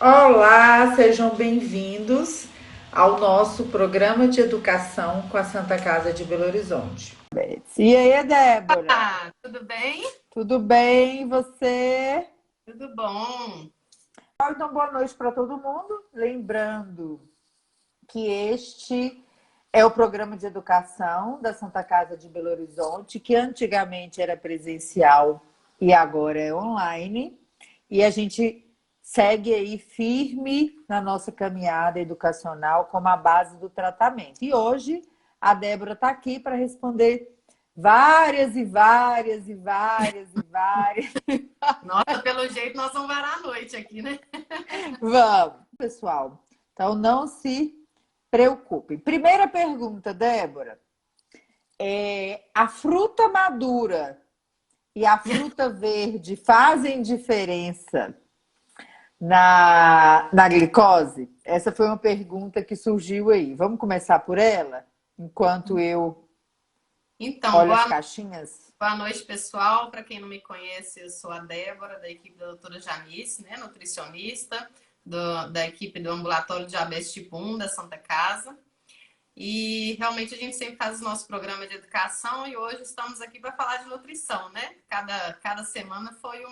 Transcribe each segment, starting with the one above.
Olá, sejam bem-vindos ao nosso programa de educação com a Santa Casa de Belo Horizonte. E aí, Débora? Ah, tudo bem? Tudo bem? E você? Tudo bom. Então, boa noite para todo mundo. Lembrando que este é o programa de educação da Santa Casa de Belo Horizonte, que antigamente era presencial e agora é online. E a gente segue aí firme na nossa caminhada educacional como a base do tratamento. E hoje a Débora está aqui para responder várias e várias e várias e várias. Nossa, pelo jeito nós vamos varar a noite aqui, né? Vamos, pessoal. Então não se preocupem. Primeira pergunta, Débora. A fruta madura e a fruta verde fazem diferença na glicose? Essa foi uma pergunta que surgiu aí. Vamos começar por ela? Enquanto eu Então, olho as caixinhas? boa noite, pessoal. Para quem não me conhece, eu sou a Débora, da equipe da doutora Janice, né? Nutricionista, da equipe do Ambulatório de Diabetes Tipo 1 da Santa Casa. E realmente a gente sempre faz o nosso programa de educação e hoje estamos aqui para falar de nutrição, né? Cada semana foi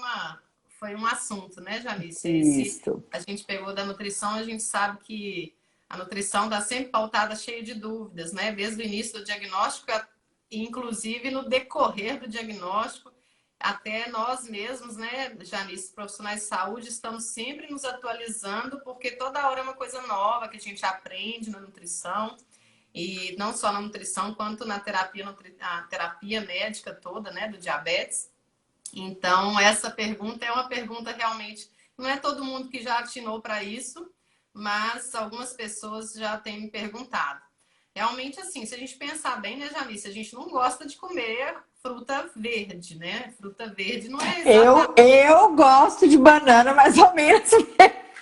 um assunto, né, Janice? Isso. A gente pegou da nutrição, a gente sabe que a nutrição está sempre pautada, cheia de dúvidas, né? Desde o início do diagnóstico, inclusive no decorrer do diagnóstico, até nós mesmos, né, Janice, profissionais de saúde, estamos sempre nos atualizando, porque toda hora é uma coisa nova que a gente aprende na nutrição. E não só na nutrição, quanto na a terapia médica toda, né, do diabetes. Então, essa pergunta é uma pergunta realmente, não é todo mundo que já atinou para isso, mas algumas pessoas já têm me perguntado. Realmente, assim, se a gente pensar bem, né, Janice, a gente não gosta de comer fruta verde, né? Fruta verde não é exatamente Eu gosto de banana mais ou menos.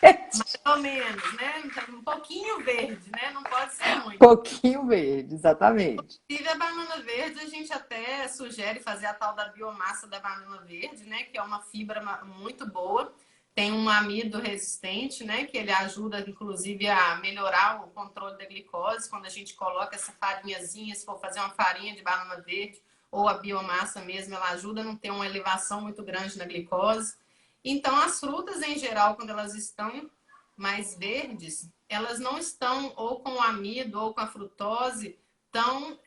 mais ou menos, né? Um pouquinho verde, né? Não pode ser muito. Pouquinho verde, exatamente. Inclusive, a banana verde, a gente até sugere fazer a tal da biomassa da banana verde, né? Que é uma fibra muito boa. Tem um amido resistente, né? Que ele ajuda, inclusive, a melhorar o controle da glicose. Quando a gente coloca essa farinhazinha, se for fazer uma farinha de banana verde ou a biomassa mesmo, ela ajuda a não ter uma elevação muito grande na glicose. Então, as frutas, em geral, quando elas estão mais verdes, elas não estão ou com o amido ou com a frutose. Então,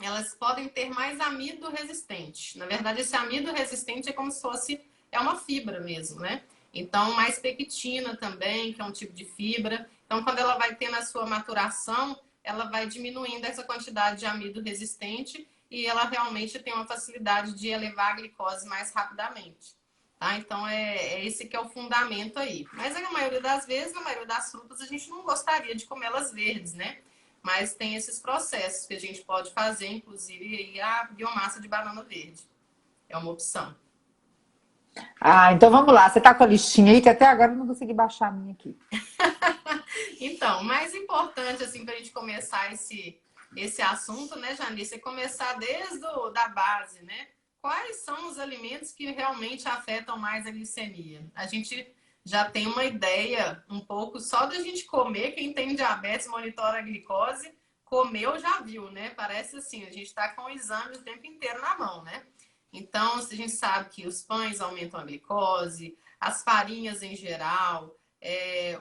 elas podem ter mais amido resistente. Na verdade, esse amido resistente é como se fosse uma fibra mesmo, né? Então, mais pectina também, que é um tipo de fibra. Então, quando ela vai ter na sua maturação, ela vai diminuindo essa quantidade de amido resistente e ela realmente tem uma facilidade de elevar a glicose mais rapidamente. Tá? Então, é esse que é o fundamento aí. Mas na maioria das vezes, na maioria das frutas, a gente não gostaria de comê-las verdes, né? Mas tem esses processos que a gente pode fazer, inclusive aí a biomassa de banana verde. É uma opção. Então vamos lá. Você tá com a listinha aí, que até agora eu não consegui baixar a minha aqui. Então, o mais importante, assim, para a gente começar esse assunto, né, Janice, é começar desde da base, né? Quais são os alimentos que realmente afetam mais a glicemia? A gente já tem uma ideia um pouco só da gente comer, quem tem diabetes monitora a glicose, comeu já viu, né? Parece assim, a gente está com o exame o tempo inteiro na mão, né? Então, a gente sabe que os pães aumentam a glicose, as farinhas em geral,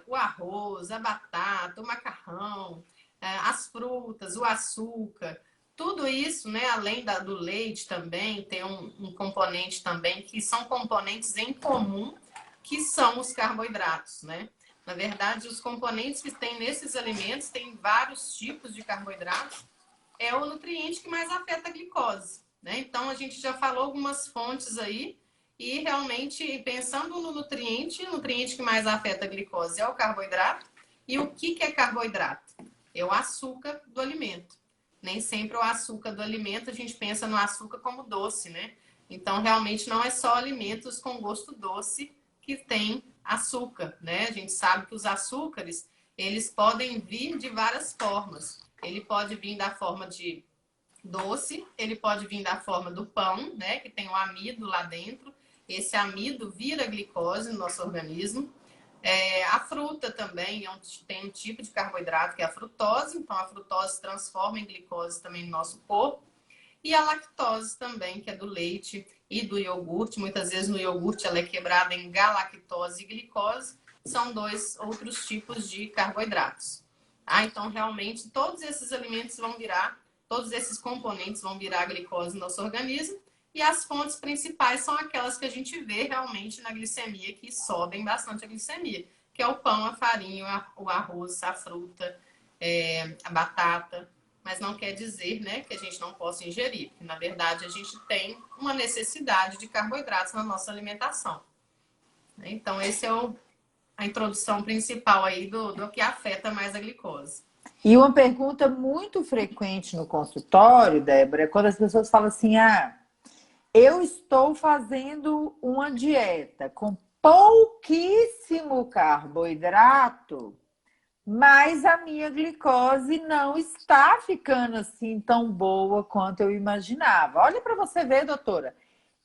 o arroz, a batata, o macarrão, as frutas, o açúcar, tudo isso, né, além do leite também, tem um componente também, que são componentes em comum, que são os carboidratos, né? Na verdade, os componentes que tem nesses alimentos, tem vários tipos de carboidratos, é o nutriente que mais afeta a glicose, né? Então, a gente já falou algumas fontes aí, e realmente, pensando no nutriente, o nutriente que mais afeta a glicose é o carboidrato. E o que é carboidrato? É o açúcar do alimento. Nem sempre o açúcar do alimento, a gente pensa no açúcar como doce, né? Então, realmente, não é só alimentos com gosto doce que tem açúcar, né? A gente sabe que os açúcares, eles podem vir de várias formas. Ele pode vir da forma de doce, ele pode vir da forma do pão, né, que tem o amido lá dentro. Esse amido vira glicose no nosso organismo. A fruta também tem um tipo de carboidrato que é a frutose, então a frutose se transforma em glicose também no nosso corpo. E a lactose também, que é do leite e do iogurte. Muitas vezes no iogurte ela é quebrada em galactose e glicose. São dois outros tipos de carboidratos. Então, realmente, todos esses alimentos vão virar, todos esses componentes vão virar glicose no nosso organismo. E as fontes principais são aquelas que a gente vê realmente na glicemia, que sobem bastante a glicemia, que é o pão, a farinha, o arroz, a fruta, a batata. Mas não quer dizer, né, que a gente não possa ingerir, porque na verdade a gente tem uma necessidade de carboidratos na nossa alimentação. Então, esse é a introdução principal aí do que afeta mais a glicose. E uma pergunta muito frequente no consultório, Débora, é quando as pessoas falam assim: eu estou fazendo uma dieta com pouquíssimo carboidrato, mas a minha glicose não está ficando assim tão boa quanto eu imaginava. Olha para você ver, doutora.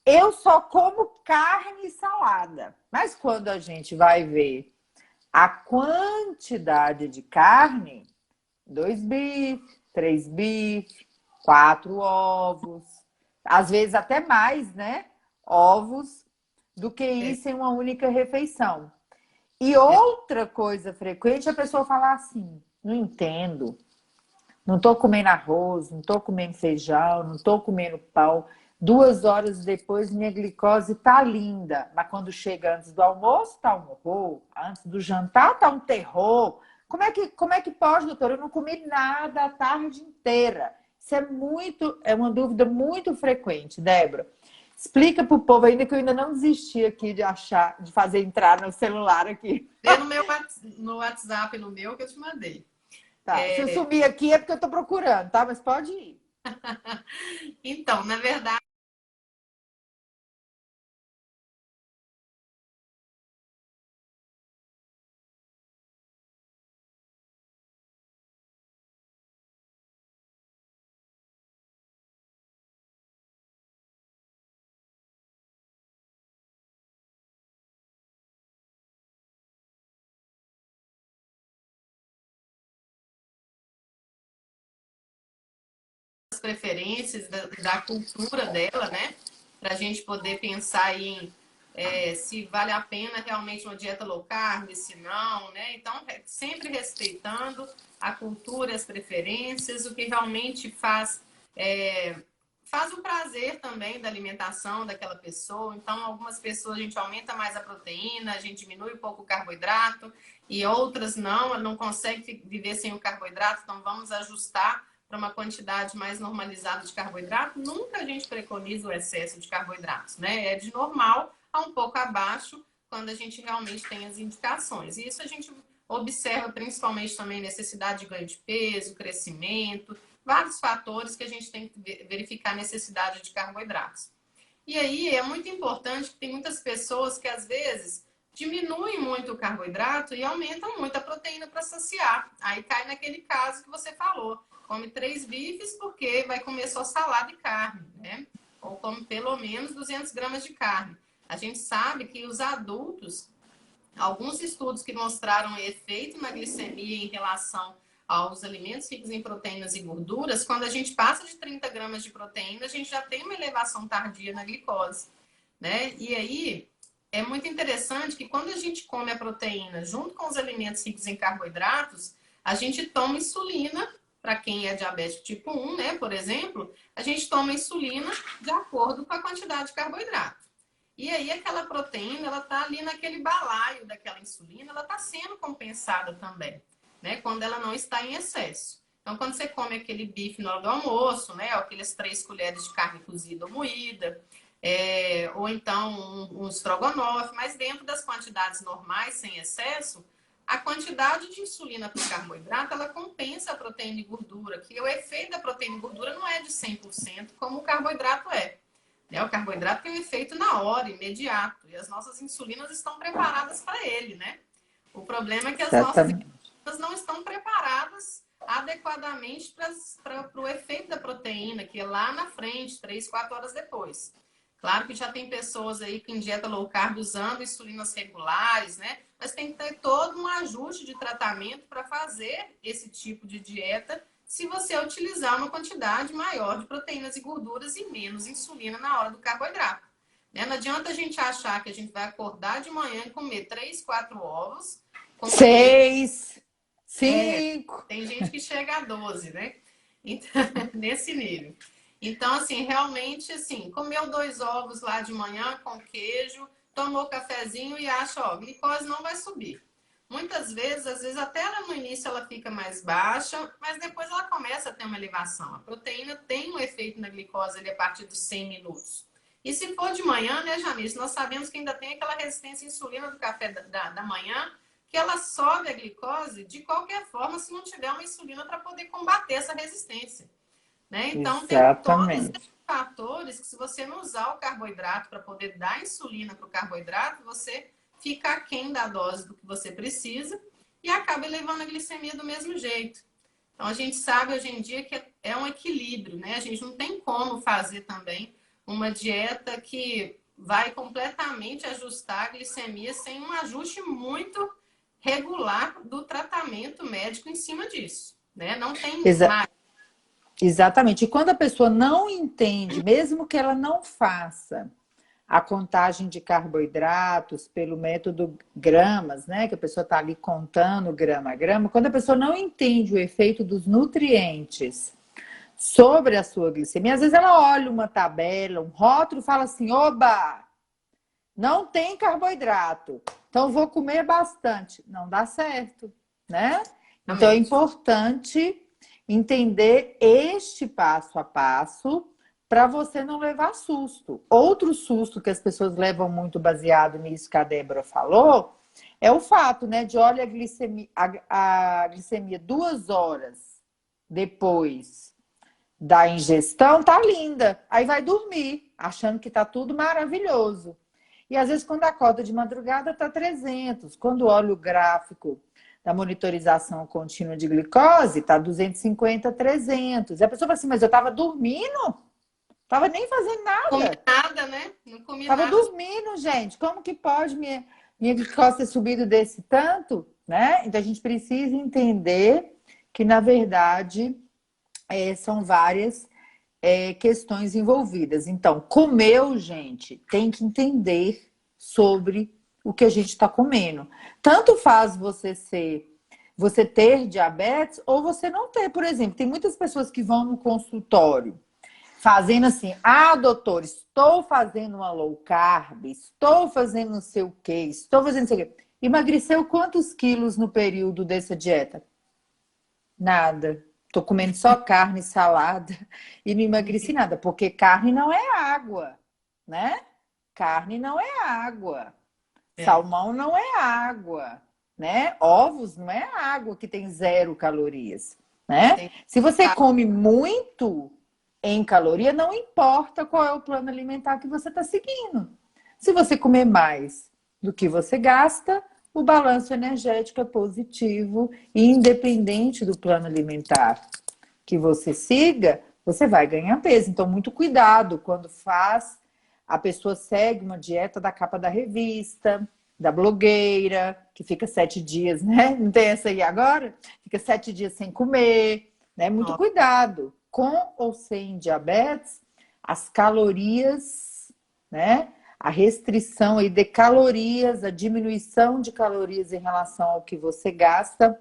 Eu só como carne e salada. Mas quando a gente vai ver a quantidade de carne, 2 bifes, 3 bifes, 4 ovos, às vezes até mais, né? Ovos, do que isso em uma única refeição. E outra coisa frequente é a pessoa falar assim: não entendo, não estou comendo arroz, não estou comendo feijão, não estou comendo pão. 2 horas depois, minha glicose tá linda. Mas quando chega antes do almoço, tá um horror. Antes do jantar, tá um terror. Como é que pode, doutora? Eu não comi nada a tarde inteira. Isso é uma dúvida muito frequente, Débora. Explica para o povo ainda que eu ainda não desisti aqui de fazer entrar no celular aqui. Vê no WhatsApp, no meu, que eu te mandei. Tá. Se eu sumir aqui é porque eu estou procurando, tá? Mas pode ir. Então, na verdade, as preferências da cultura dela, né? Para a gente poder pensar em se vale a pena realmente uma dieta low carb, se não, né? Então, sempre respeitando a cultura, as preferências, o que realmente faz o prazer também da alimentação daquela pessoa. Então, algumas pessoas a gente aumenta mais a proteína, a gente diminui um pouco o carboidrato, e outras não consegue viver sem o carboidrato, então vamos ajustar para uma quantidade mais normalizada de carboidrato. Nunca a gente preconiza o excesso de carboidratos, né? É de normal a um pouco abaixo quando a gente realmente tem as indicações. E isso a gente observa principalmente também necessidade de ganho de peso, crescimento, vários fatores que a gente tem que verificar a necessidade de carboidratos. E aí é muito importante que tem muitas pessoas que às vezes diminuem muito o carboidrato e aumentam muito a proteína para saciar. Aí cai naquele caso que você falou. Come 3 bifes porque vai comer só salada e carne, né? Ou come pelo menos 200 gramas de carne. A gente sabe que os adultos, alguns estudos que mostraram efeito na glicemia em relação aos alimentos ricos em proteínas e gorduras, quando a gente passa de 30 gramas de proteína, a gente já tem uma elevação tardia na glicose, né? E aí é muito interessante que quando a gente come a proteína junto com os alimentos ricos em carboidratos, a gente toma insulina. Para quem é diabético tipo 1, né, por exemplo, a gente toma insulina de acordo com a quantidade de carboidrato. E aí aquela proteína, ela tá ali naquele balaio daquela insulina, ela tá sendo compensada também, né, quando ela não está em excesso. Então, quando você come aquele bife na hora do almoço, né, ou aquelas 3 colheres de carne cozida ou moída, ou então um estrogonofe, mas dentro das quantidades normais, sem excesso, a quantidade de insulina para o carboidrato, ela compensa a proteína e gordura, que o efeito da proteína e gordura não é de 100% como o carboidrato é. O carboidrato tem um efeito na hora, imediato, e as nossas insulinas estão preparadas para ele, né? O problema é que as nossas insulinas não estão preparadas adequadamente para o efeito da proteína, que é lá na frente, 3, 4 horas depois. Claro que já tem pessoas aí que em dieta low carb usando insulinas regulares, né? mas tem que ter todo um ajuste de tratamento para fazer esse tipo de dieta se você utilizar uma quantidade maior de proteínas e gorduras e menos insulina na hora do carboidrato. Né? Não adianta a gente achar que a gente vai acordar de manhã e comer 3, 4 ovos. 6, 5. Tem gente que chega a 12, né? Então, nesse nível. Então, assim, realmente, assim, comeu 2 ovos lá de manhã com queijo, tomou cafezinho e acha, ó, glicose não vai subir. Muitas vezes, às vezes até ela, no início ela fica mais baixa, mas depois ela começa a ter uma elevação. A proteína tem um efeito na glicose ali a partir dos 100 minutos. E se for de manhã, né, Janice, nós sabemos que ainda tem aquela resistência à insulina do café da manhã, que ela sobe a glicose de qualquer forma se não tiver uma insulina para poder combater essa resistência. Né? Então, tem todos esses fatores que, se você não usar o carboidrato para poder dar insulina para o carboidrato, você fica aquém da dose do que você precisa e acaba elevando a glicemia do mesmo jeito. Então, a gente sabe hoje em dia que é um equilíbrio, né? A gente não tem como fazer também uma dieta que vai completamente ajustar a glicemia sem um ajuste muito regular do tratamento médico em cima disso, né? Não tem mais. Exatamente. E quando a pessoa não entende, mesmo que ela não faça a contagem de carboidratos pelo método gramas, né? Que a pessoa está ali contando grama a grama, quando a pessoa não entende o efeito dos nutrientes sobre a sua glicemia, às vezes ela olha uma tabela, um rótulo e fala assim: oba, não tem carboidrato, então vou comer bastante. Não dá certo, né? Então é importante entender este passo a passo para você não levar susto. Outro susto que as pessoas levam muito baseado nisso que a Débora falou é o fato, né, de olha a glicemia 2 horas depois da ingestão, tá linda. Aí vai dormir, achando que tá tudo maravilhoso. E às vezes quando acorda de madrugada tá 300. Quando olha o gráfico da monitorização contínua de glicose, tá 250, 300. E a pessoa fala assim, mas eu tava dormindo? Tava nem fazendo nada. Comi nada, né? Não comi tava nada. dormindo, gente. Como que pode minha glicose ter subido desse tanto? Né? Então a gente precisa entender que, na verdade, são várias questões envolvidas. Então, comeu, gente, tem que entender sobre o que a gente está comendo. Tanto faz você ter diabetes ou você não ter. Por exemplo, tem muitas pessoas que vão no consultório fazendo assim: ah, doutor, estou fazendo uma low carb, estou fazendo não sei o quê, estou fazendo não sei o quê. Emagreceu quantos quilos no período dessa dieta? Nada. Tô comendo só carne, salada e não emagreci nada, porque carne não é água, né? Carne não é água. Salmão não é água, né? Ovos não é água que tem 0 calorias, né? Se você come muito em caloria, não importa qual é o plano alimentar que você está seguindo. Se você comer mais do que você gasta, o balanço energético é positivo e independente do plano alimentar que você siga, você vai ganhar peso. Então, muito cuidado quando a pessoa segue uma dieta da capa da revista, da blogueira, que fica 7 dias, né? Não tem essa aí agora? Fica 7 dias sem comer, né? Muito cuidado. Com ou sem diabetes, as calorias, né? A restrição aí de calorias, a diminuição de calorias em relação ao que você gasta,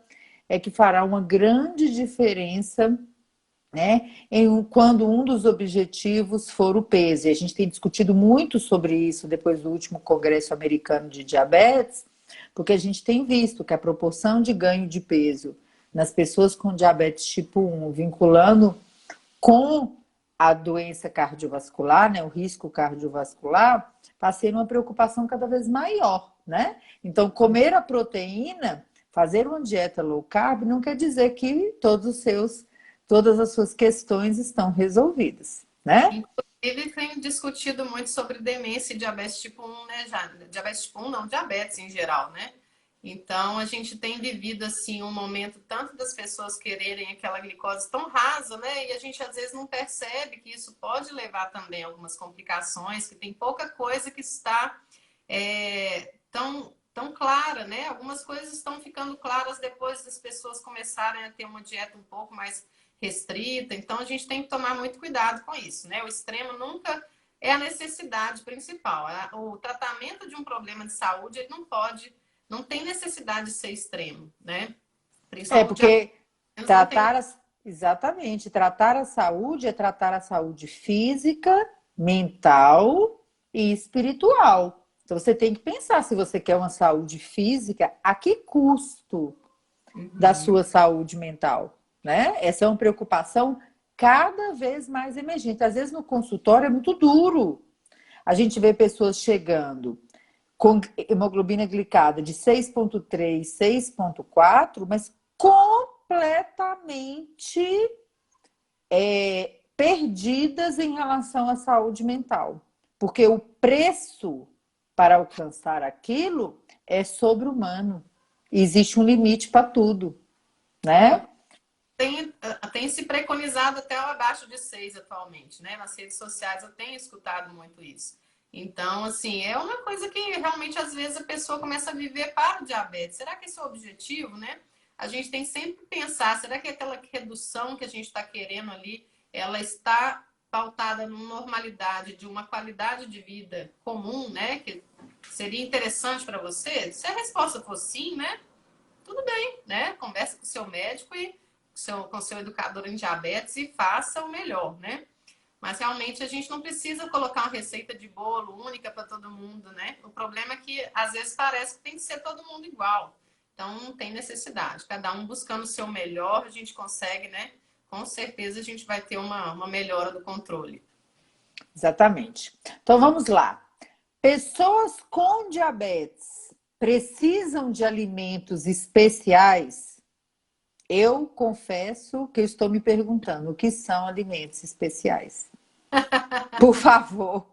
é que fará uma grande diferença, né, quando um dos objetivos for o peso. E a gente tem discutido muito sobre isso depois do último Congresso Americano de Diabetes, porque a gente tem visto que a proporção de ganho de peso nas pessoas com diabetes tipo 1, vinculando com a doença cardiovascular, né, o risco cardiovascular, está sendo uma preocupação cada vez maior, né? Então, comer a proteína, fazer uma dieta low carb, não quer dizer que todas as suas questões estão resolvidas, né? Inclusive, tem discutido muito sobre demência e diabetes tipo 1, né? Diabetes tipo 1 não, diabetes em geral, né? Então, a gente tem vivido, assim, um momento tanto das pessoas quererem aquela glicose tão rasa, né? E a gente, às vezes, não percebe que isso pode levar também a algumas complicações, que tem pouca coisa que está tão tão clara, né? Algumas coisas estão ficando claras depois das pessoas começarem a ter uma dieta um pouco mais restrita. Então, a gente tem que tomar muito cuidado com isso, né? O extremo nunca é a necessidade principal. O tratamento de um problema de saúde, ele não tem necessidade de ser extremo, né? Principalmente Porque não tem. exatamente, tratar a saúde é tratar a saúde física, mental e espiritual. Então você tem que pensar se você quer uma saúde física, a que custo da sua saúde mental, né? Essa é uma preocupação cada vez mais emergente. Às vezes no consultório é muito duro. A gente vê pessoas chegando com hemoglobina glicada de 6,3, 6,4, mas completamente perdidas em relação à saúde mental. Porque o preço para alcançar aquilo é sobre-humano. Existe um limite para tudo, né? Tem se preconizado até abaixo de 6 atualmente, né? Nas redes sociais eu tenho escutado muito isso. Então, assim, é uma coisa que realmente às vezes a pessoa começa a viver para o diabetes. Será que esse é o objetivo, né? A gente tem sempre que pensar, será que aquela redução que a gente está querendo ali, ela está pautada numa normalidade, de uma qualidade de vida comum, né? Que seria interessante para você? Se a resposta for sim, né? Tudo bem, né? Conversa com o seu médico e com o seu educador em diabetes e faça o melhor, né? Mas realmente a gente não precisa colocar uma receita de bolo única para todo mundo, né? O problema é que às vezes parece que tem que ser todo mundo igual. Então não tem necessidade. Cada um buscando o seu melhor, a gente consegue, né? Com certeza a gente vai ter uma melhora do controle. Exatamente. Então vamos lá. Pessoas com diabetes precisam de alimentos especiais? Eu confesso que eu estou me perguntando o que são alimentos especiais. Por favor,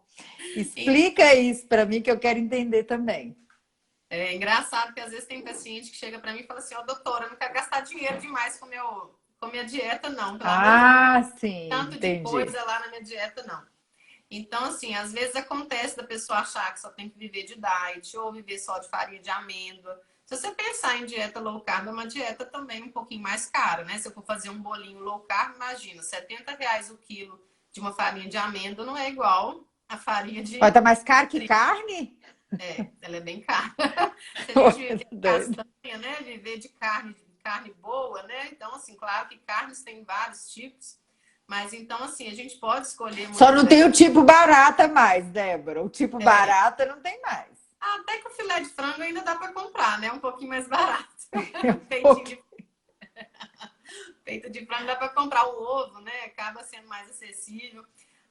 explica isso para mim que eu quero entender também. É engraçado que às vezes tem paciente que chega para mim e fala assim: ó, doutora, eu não quero gastar dinheiro demais com minha dieta, não. Pelo amor de Deus, Sim, tanto de entendi. coisa lá na minha dieta, não. Então, assim, às vezes acontece da pessoa achar que só tem que viver de diet ou viver só de farinha de amêndoa. Se você pensar em dieta low carb, é uma dieta também um pouquinho mais cara, né? Se eu for fazer um bolinho low carb, imagina, R$ 70 o quilo de uma farinha de amêndoa não é igual a farinha Vai de estar mais caro que trigo. carne? Ela é bem cara. Se a gente viver de Doido. castanha, né? Viver de carne boa, né? Então, assim, claro que carnes tem vários tipos, mas então, assim, a gente pode escolher Só muito não bem. tem o tipo barata mais, Débora. O tipo É, barata não tem mais. até que o filé de frango ainda dá para comprar, né? Um pouquinho mais barato. Porque Peito de frango dá para comprar o ovo, né? Acaba sendo mais acessível.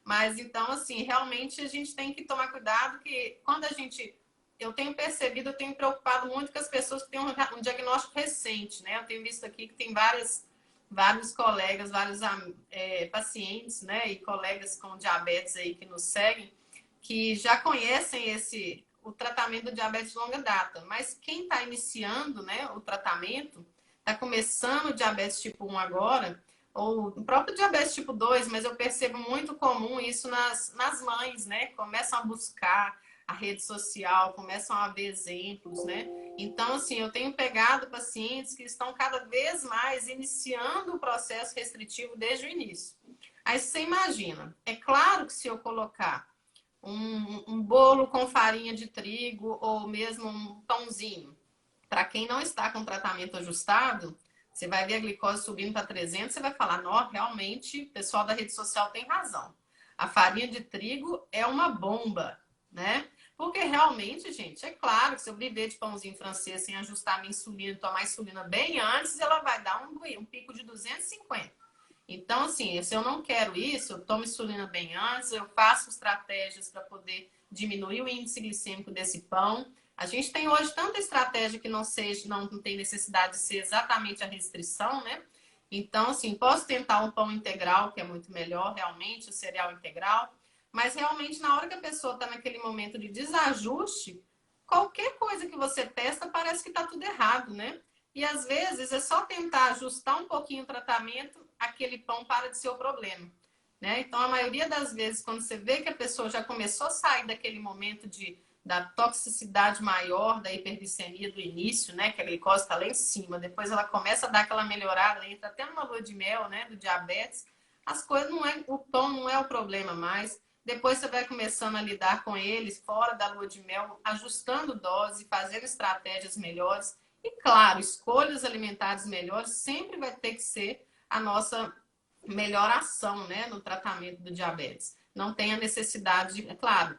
Mas então, assim, realmente a gente tem que tomar cuidado que quando a gente. Eu tenho percebido, eu tenho me preocupado muito com as pessoas que têm um diagnóstico recente, né? Eu tenho visto aqui que tem vários colegas, vários pacientes, né? E colegas com diabetes aí que nos seguem, que já conhecem o tratamento do diabetes de longa data. Mas quem está iniciando, né, o tratamento, está começando o diabetes tipo 1 agora, ou o próprio diabetes tipo 2, mas eu percebo muito comum isso nas mães, né? Começam a buscar a rede social, começam a ver exemplos, né? Então, assim, eu tenho pegado pacientes que estão cada vez mais iniciando o processo restritivo desde o início. Aí você imagina, é claro que se eu colocar um bolo com farinha de trigo ou mesmo um pãozinho, para quem não está com tratamento ajustado, você vai ver a glicose subindo para 300, você vai falar, não, realmente, o pessoal da rede social tem razão. A farinha de trigo é uma bomba, né? Porque realmente, gente, é claro que se eu viver de pãozinho francês sem ajustar a minha insulina, tomar insulina bem antes, ela vai dar um pico de 250. Então, assim, se eu não quero isso, eu tomo insulina bem antes, eu faço estratégias para poder diminuir o índice glicêmico desse pão. A gente tem hoje tanta estratégia que não tem necessidade de ser exatamente a restrição, né? Então, assim, posso tentar um pão integral, que é muito melhor, realmente, o cereal integral, mas realmente na hora que a pessoa está naquele momento de desajuste, qualquer coisa que você testa parece que está tudo errado, né? E às vezes é só tentar ajustar um pouquinho o tratamento, aquele pão para de ser o problema, né? Então, a maioria das vezes, quando você vê que a pessoa já começou a sair daquele momento de da toxicidade maior da hiperglicemia do início, né? Que a glicose está lá em cima. Depois ela começa a dar aquela melhorada, entra até numa lua de mel, né? Do diabetes. As coisas não é, o pão não é o problema mais. Depois você vai começando a lidar com eles fora da lua de mel, ajustando dose, fazendo estratégias melhores. E claro, escolhas alimentares melhores sempre vai ter que ser a nossa melhor ação, né, no tratamento do diabetes. Não tem a necessidade de, é claro,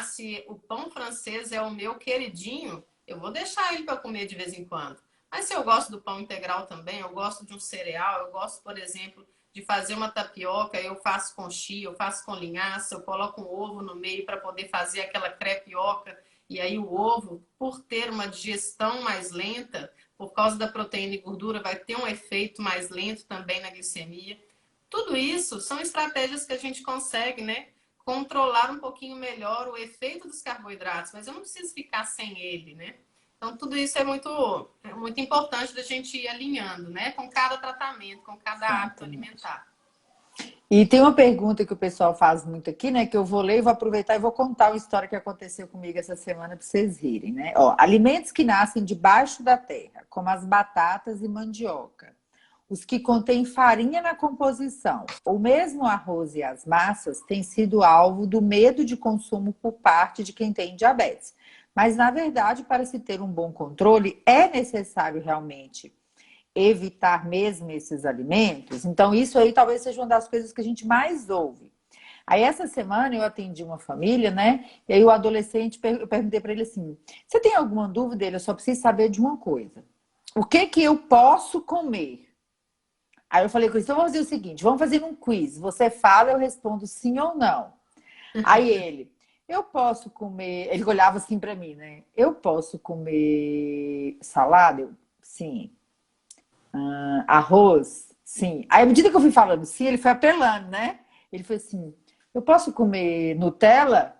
se o pão francês é o meu queridinho, eu vou deixar ele para comer de vez em quando. Mas se eu gosto do pão integral também, eu gosto de um cereal, eu gosto, por exemplo, de fazer uma tapioca, eu faço com chia, eu faço com linhaça, eu coloco um ovo no meio para poder fazer aquela crepioca. E aí o ovo, por ter uma digestão mais lenta, por causa da proteína e gordura, vai ter um efeito mais lento também na glicemia. Tudo isso são estratégias que a gente consegue, né, controlar um pouquinho melhor o efeito dos carboidratos, mas eu não preciso ficar sem ele, né? Então, tudo isso é muito importante da gente ir alinhando, né? Com cada tratamento, com cada hábito alimentar. E tem uma pergunta que o pessoal faz muito aqui, né? Que eu vou ler e vou aproveitar e vou contar uma história que aconteceu comigo essa semana para vocês rirem, né? Ó, alimentos que nascem debaixo da terra, como as batatas e mandioca, os que contêm farinha na composição, ou mesmo o arroz e as massas, têm sido alvo do medo de consumo por parte de quem tem diabetes. Mas, na verdade, para se ter um bom controle, é necessário realmente evitar mesmo esses alimentos. Então, isso aí talvez seja uma das coisas que a gente mais ouve. Aí, essa semana, eu atendi uma família, né? E aí, o adolescente, eu perguntei para ele assim: você tem alguma dúvida? Ele, eu só preciso saber de uma coisa. O que que eu posso comer? Aí eu falei com ele, então vamos fazer o seguinte, vamos fazer um quiz. Você fala, eu respondo sim ou não. Aí ele, eu posso comer... Ele olhava assim para mim, né? Eu posso comer salada? Eu, sim. Arroz? Sim. Aí, à medida que eu fui falando sim, ele foi apelando, né? Ele foi assim, eu posso comer Nutella?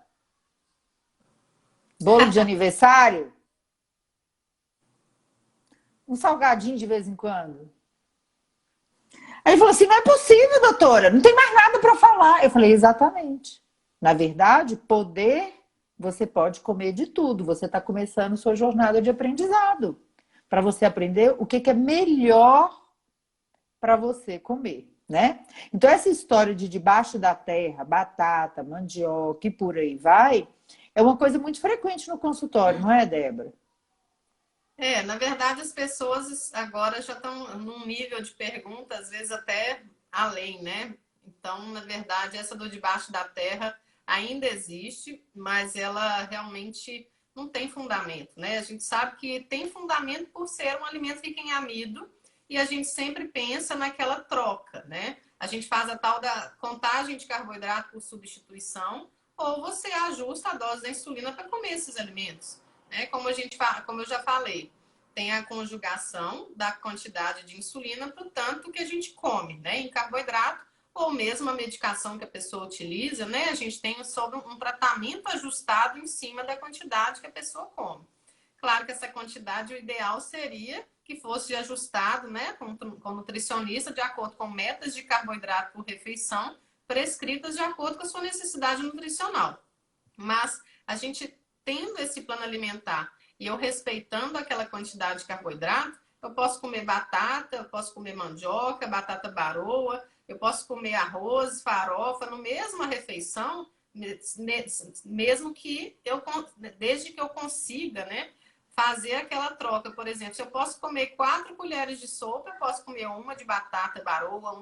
Bolo de aniversário? Um salgadinho de vez em quando? Aí ele falou assim, não é possível, doutora, não tem mais nada para falar. Eu falei, exatamente. Na verdade, poder, você pode comer de tudo. Você está começando sua jornada de aprendizado. Para você aprender o que é melhor para você comer, né? Então, essa história de debaixo da terra, batata, mandioca e por aí vai, é uma coisa muito frequente no consultório, não é, Débora? Na verdade, as pessoas agora já estão num nível de pergunta, às vezes até além, né? Então, na verdade, essa do debaixo da terra ainda existe, mas ela realmente não tem fundamento, né? A gente sabe que tem fundamento por ser um alimento rico em amido e a gente sempre pensa naquela troca, né? A gente faz a tal da contagem de carboidrato por substituição ou você ajusta a dose da insulina para comer esses alimentos. Né? Como eu já falei, tem a conjugação da quantidade de insulina para o tanto que a gente come, né? Em carboidrato, ou mesmo a medicação que a pessoa utiliza, né? A gente tem sobre um tratamento ajustado em cima da quantidade que a pessoa come. Claro que essa quantidade, o ideal seria que fosse ajustado, né, com o nutricionista, de acordo com metas de carboidrato por refeição, prescritas de acordo com a sua necessidade nutricional. Mas a gente tendo esse plano alimentar e eu respeitando aquela quantidade de carboidrato, eu posso comer batata, eu posso comer mandioca, batata baroa, eu posso comer arroz, farofa, no mesma refeição, mesmo que desde que eu consiga, né, fazer aquela troca. Por exemplo, se eu posso comer 4 colheres de sopa, eu posso comer uma de batata baroa,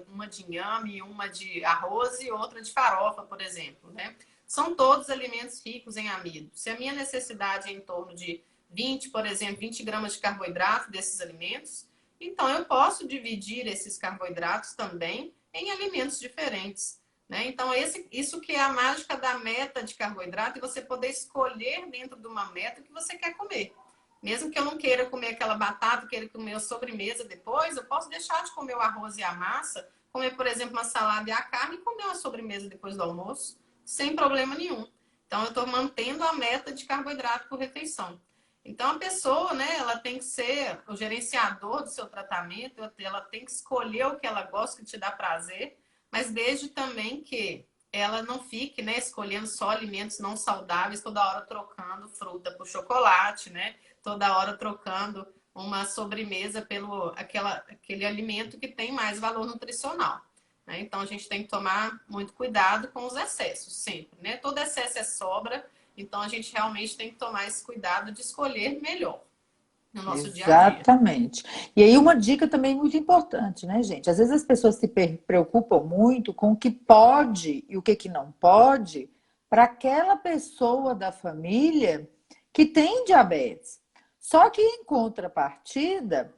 uma de inhame, uma de arroz e outra de farofa, por exemplo, né? São todos alimentos ricos em amido. Se a minha necessidade é em torno de 20, por exemplo, 20 gramas de carboidrato desses alimentos, então eu posso dividir esses carboidratos também em alimentos diferentes. Né? Então, isso que é a mágica da meta de carboidrato, e você poder escolher dentro de uma meta o que você quer comer. Mesmo que eu não queira comer aquela batata, queira comer a sobremesa depois, eu posso deixar de comer o arroz e a massa, comer, por exemplo, uma salada e a carne e comer uma sobremesa depois do almoço, sem problema nenhum. Então, eu estou mantendo a meta de carboidrato por refeição. Então, a pessoa, né, ela tem que ser o gerenciador do seu tratamento, ela tem que escolher o que ela gosta, que te dá prazer, mas desde também que ela não fique, né, escolhendo só alimentos não saudáveis, toda hora trocando fruta por chocolate, né? Toda hora trocando uma sobremesa pelo aquele alimento que tem mais valor nutricional, né? Então a gente tem que tomar muito cuidado com os excessos sempre, né? Todo excesso é sobra, então a gente realmente tem que tomar esse cuidado de escolher melhor no nosso dia a dia. Exatamente. E aí uma dica também muito importante, né, gente? Às vezes as pessoas se preocupam muito com o que pode e o que não pode para aquela pessoa da família que tem diabetes. Só que em contrapartida,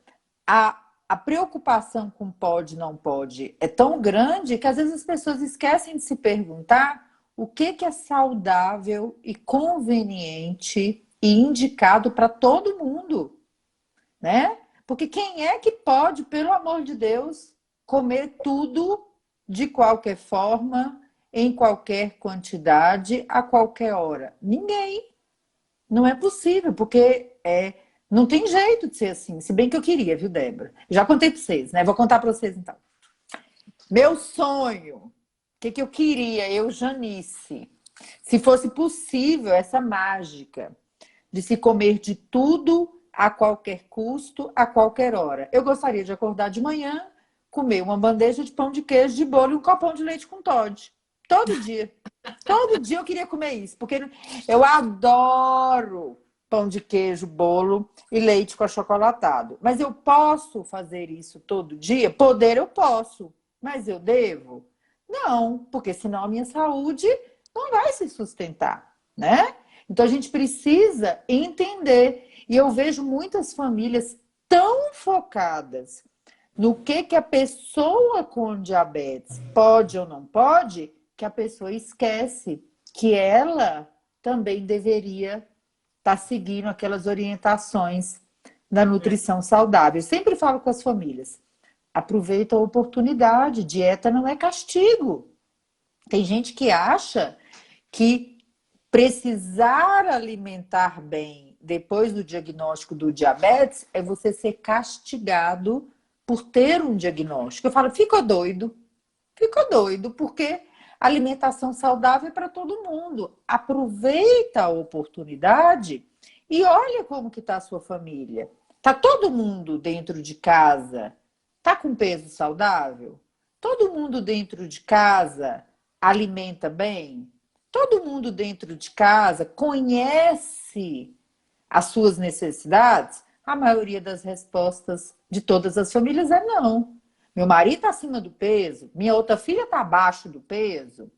a preocupação com pode e não pode é tão grande que às vezes as pessoas esquecem de se perguntar o que é saudável e conveniente e indicado para todo mundo, né? Porque quem é que pode, pelo amor de Deus, comer tudo de qualquer forma, em qualquer quantidade, a qualquer hora? Ninguém. Não é possível, porque não tem jeito de ser assim. Se bem que eu queria, viu, Débora? Já contei para vocês, né? Vou contar para vocês então. Meu sonho, o que eu queria, eu, Janice, se fosse possível essa mágica de se comer de tudo a qualquer custo, a qualquer hora. Eu gostaria de acordar de manhã, comer uma bandeja de pão de queijo, de bolo e um copão de leite com Toddy. Todo dia. Todo dia eu queria comer isso, porque eu adoro pão de queijo, bolo e leite com achocolatado. Mas eu posso fazer isso todo dia? Poder eu posso, mas eu devo? Não, porque senão a minha saúde não vai se sustentar, né? Então a gente precisa entender. E eu vejo muitas famílias tão focadas no que a pessoa com diabetes pode ou não pode, que a pessoa esquece que ela também deveria estar seguindo aquelas orientações da nutrição saudável. Eu sempre falo com as famílias, aproveita a oportunidade, dieta não é castigo. Tem gente que acha que precisar alimentar bem depois do diagnóstico do diabetes é você ser castigado por ter um diagnóstico. Eu falo, ficou doido, porque alimentação saudável é para todo mundo. Aproveita a oportunidade e olha como que está a sua família. Tá todo mundo dentro de casa? Tá com peso saudável? Todo mundo dentro de casa alimenta bem? Todo mundo dentro de casa conhece as suas necessidades? A maioria das respostas de todas as famílias é não. Meu marido está acima do peso, minha outra filha está abaixo do peso,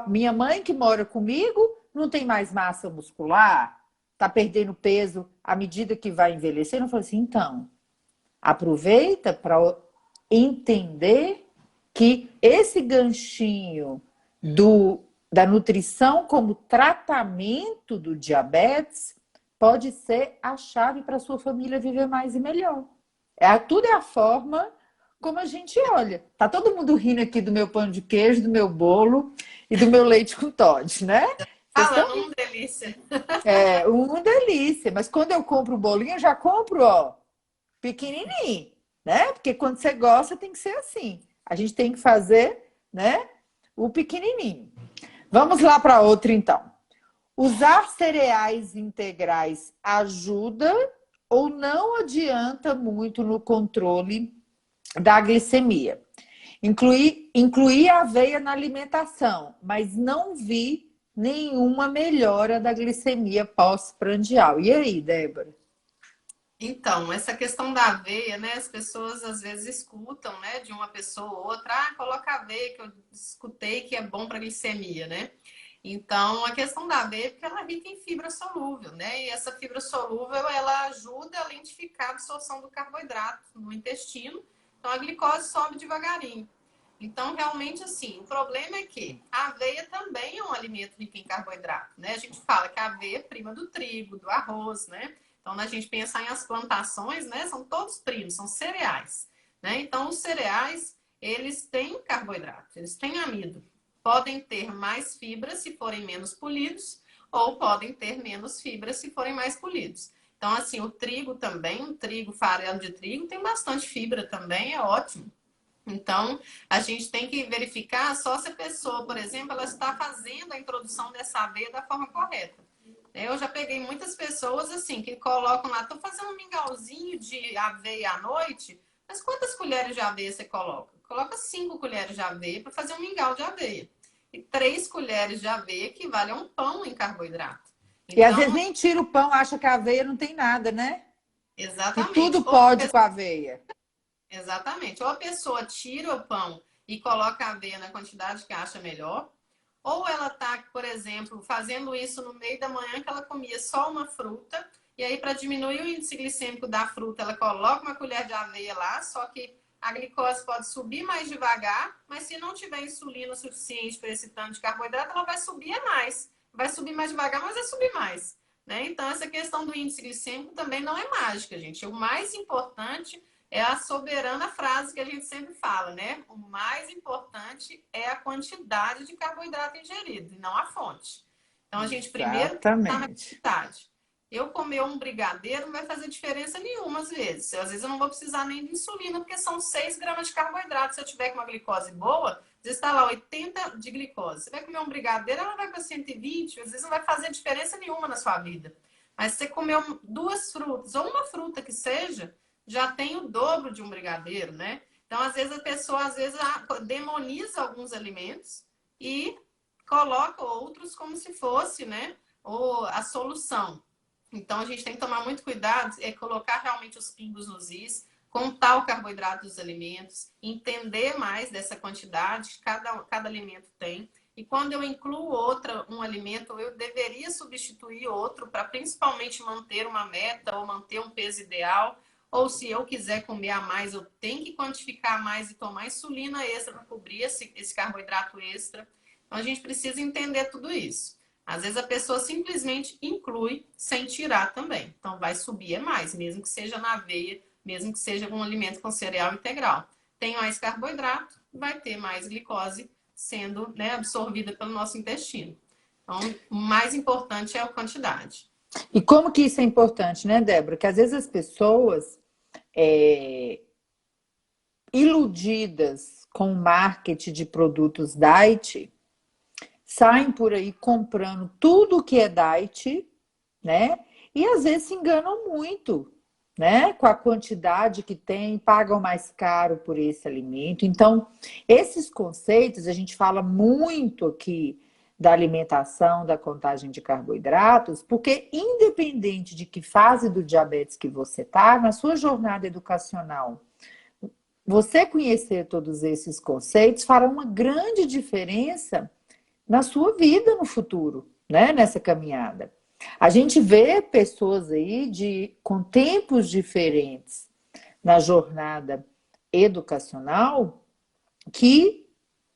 minha mãe que mora comigo não tem mais massa muscular, está perdendo peso à medida que vai envelhecendo. Eu falo assim, então, aproveita para entender que esse ganchinho da nutrição como tratamento do diabetes pode ser a chave para a sua família viver mais e melhor. Tudo é a forma como a gente olha. Tá todo mundo rindo aqui do meu pão de queijo, do meu bolo e do meu leite com Toddy, né? Vocês Falando, estão... uma delícia. uma delícia. Mas quando eu compro o bolinho, eu já compro, ó, pequenininho, né? Porque quando você gosta, tem que ser assim. A gente tem que fazer, né, o pequenininho. Vamos lá para outra, então. Usar cereais integrais ajuda ou não adianta muito no controle da glicemia? Incluir a aveia na alimentação, mas não vi nenhuma melhora da glicemia pós-prandial. E aí, Débora? Então, essa questão da aveia, né? As pessoas às vezes escutam, né, de uma pessoa ou outra, coloca aveia, que eu escutei que é bom para glicemia, né? Então, a questão da aveia é porque ela é rica em fibra solúvel, né? E essa fibra solúvel, ela ajuda a lentificar a absorção do carboidrato no intestino. Então, a glicose sobe devagarinho. Então, realmente, assim, o problema é que a aveia também é um alimento rico em carboidrato, né? A gente fala que a aveia é prima do trigo, do arroz, né? Então, na gente pensar em as plantações, né? São todos primos, são cereais, né? Então, os cereais, eles têm carboidrato, eles têm amido. Podem ter mais fibra se forem menos polidos, ou podem ter menos fibra se forem mais polidos. Então, assim, o trigo também, o trigo, farelo de trigo, tem bastante fibra também, é ótimo. Então, a gente tem que verificar só se a pessoa, por exemplo, ela está fazendo a introdução dessa aveia da forma correta. Eu já peguei muitas pessoas assim que colocam lá, estou fazendo um mingauzinho de aveia à noite, mas quantas colheres de aveia você coloca? Coloca 5 colheres de aveia para fazer um mingau de aveia. E 3 colheres de aveia equivale a um pão em carboidrato. E às vezes Então, nem tira o pão, acha que a aveia não tem nada, né? Que exatamente. tudo pode com a aveia. Exatamente. Ou a pessoa tira o pão e coloca a aveia na quantidade que acha melhor, ou ela está, por exemplo, fazendo isso no meio da manhã que ela comia só uma fruta, e aí para diminuir o índice glicêmico da fruta, ela coloca uma colher de aveia lá, só que a glicose pode subir mais devagar, mas se não tiver insulina suficiente para esse tanto de carboidrato, ela vai subir mais. Vai subir mais devagar, mas vai subir mais. Né? Então, essa questão do índice glicêmico também não é mágica, gente. O mais importante é a soberana frase que a gente sempre fala, né? O mais importante é a quantidade de carboidrato ingerido e não a fonte. Então, a gente primeiro está na Exatamente. quantidade. Eu comer um brigadeiro não vai fazer diferença nenhuma às vezes. Às vezes eu não vou precisar nem de insulina, porque são 6 gramas de carboidrato. Se eu tiver com uma glicose boa, às vezes está lá 80 de glicose. Você vai comer um brigadeiro, ela vai para 120, às vezes não vai fazer diferença nenhuma na sua vida. Mas se você comer 2 frutas, ou uma fruta que seja, já tem o dobro de um brigadeiro, né? Então, às vezes, a pessoa demoniza alguns alimentos e coloca outros como se fosse, né? Ou a solução. Então, a gente tem que tomar muito cuidado, colocar realmente os pingos nos is, contar o carboidrato dos alimentos, entender mais dessa quantidade que cada alimento tem. E quando eu incluo um alimento, eu deveria substituir outro para principalmente manter uma meta ou manter um peso ideal. Ou se eu quiser comer a mais, eu tenho que quantificar mais e tomar insulina extra para cobrir esse carboidrato extra. Então, a gente precisa entender tudo isso. Às vezes, a pessoa simplesmente inclui sem tirar também. Então, vai subir mais, mesmo que seja na aveia, mesmo que seja um alimento com cereal integral. Tem mais carboidrato, vai ter mais glicose sendo, né, absorvida pelo nosso intestino. Então, o mais importante é a quantidade. E como que isso é importante, né, Débora? Que às vezes as pessoas iludidas com o marketing de produtos diet saem por aí comprando tudo que é diet, né? E às vezes se enganam muito, né? Com a quantidade que tem, pagam mais caro por esse alimento. Então, esses conceitos, a gente fala muito aqui da alimentação, da contagem de carboidratos, porque independente de que fase do diabetes que você está, na sua jornada educacional, você conhecer todos esses conceitos fará uma grande diferença na sua vida no futuro, né? Nessa caminhada. A gente vê pessoas aí com tempos diferentes na jornada educacional que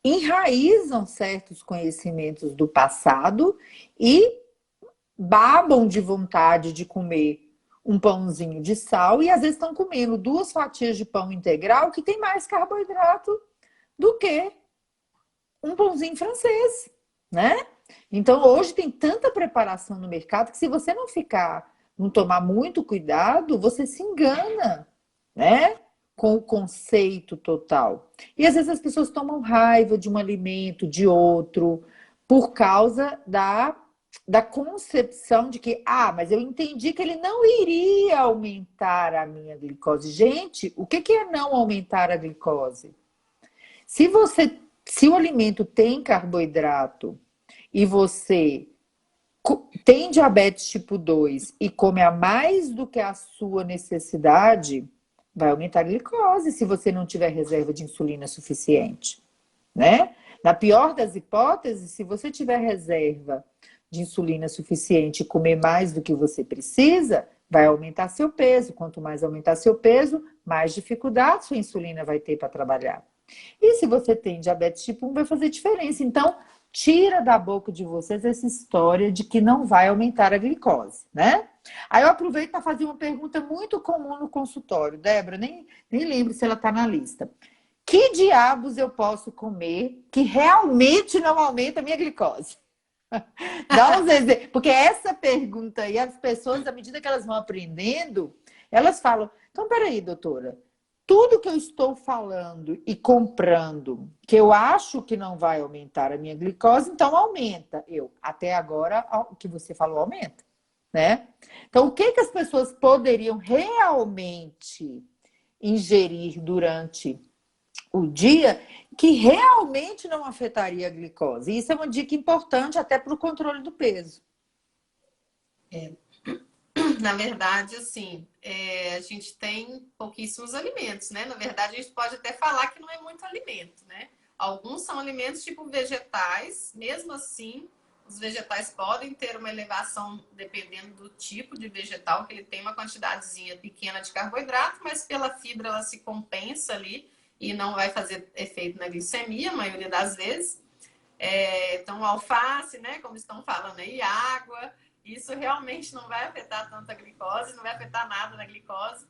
enraizam certos conhecimentos do passado e babam de vontade de comer um pãozinho de sal e às vezes estão comendo 2 fatias de pão integral que tem mais carboidrato do que um pãozinho francês, né? Então, hoje tem tanta preparação no mercado que se você não tomar muito cuidado, você se engana, né? Com o conceito total. E às vezes as pessoas tomam raiva de um alimento, de outro, por causa da concepção de que, mas eu entendi que ele não iria aumentar a minha glicose. Gente, o que é não aumentar a glicose? Se o alimento tem carboidrato e você tem diabetes tipo 2 e come a mais do que a sua necessidade, vai aumentar a glicose se você não tiver reserva de insulina suficiente, né? Na pior das hipóteses, se você tiver reserva de insulina suficiente e comer mais do que você precisa, vai aumentar seu peso. Quanto mais aumentar seu peso, mais dificuldade sua insulina vai ter para trabalhar. E se você tem diabetes tipo 1, vai fazer diferença. Então, tira da boca de vocês essa história de que não vai aumentar a glicose, né? Aí eu aproveito para fazer uma pergunta muito comum no consultório. Débora, nem lembro se ela está na lista. Que diabos eu posso comer que realmente não aumenta a minha glicose? Dá uns exemplos. Porque essa pergunta aí, as pessoas, à medida que elas vão aprendendo, elas falam, então, peraí, doutora, tudo que eu estou falando e comprando, que eu acho que não vai aumentar a minha glicose, então aumenta. Até agora, o que você falou aumenta, né? Então, o que as pessoas poderiam realmente ingerir durante o dia que realmente não afetaria a glicose? Isso é uma dica importante até para o controle do peso. Na verdade, assim, a gente tem pouquíssimos alimentos, né? Na verdade, a gente pode até falar que não é muito alimento, né? Alguns são alimentos tipo vegetais, mesmo assim, os vegetais podem ter uma elevação dependendo do tipo de vegetal, que ele tem uma quantidadezinha pequena de carboidrato, mas pela fibra ela se compensa ali e não vai fazer efeito na glicemia, a maioria das vezes. Então, alface, né? Como estão falando aí, água. Isso realmente não vai afetar tanto a glicose, não vai afetar nada na glicose.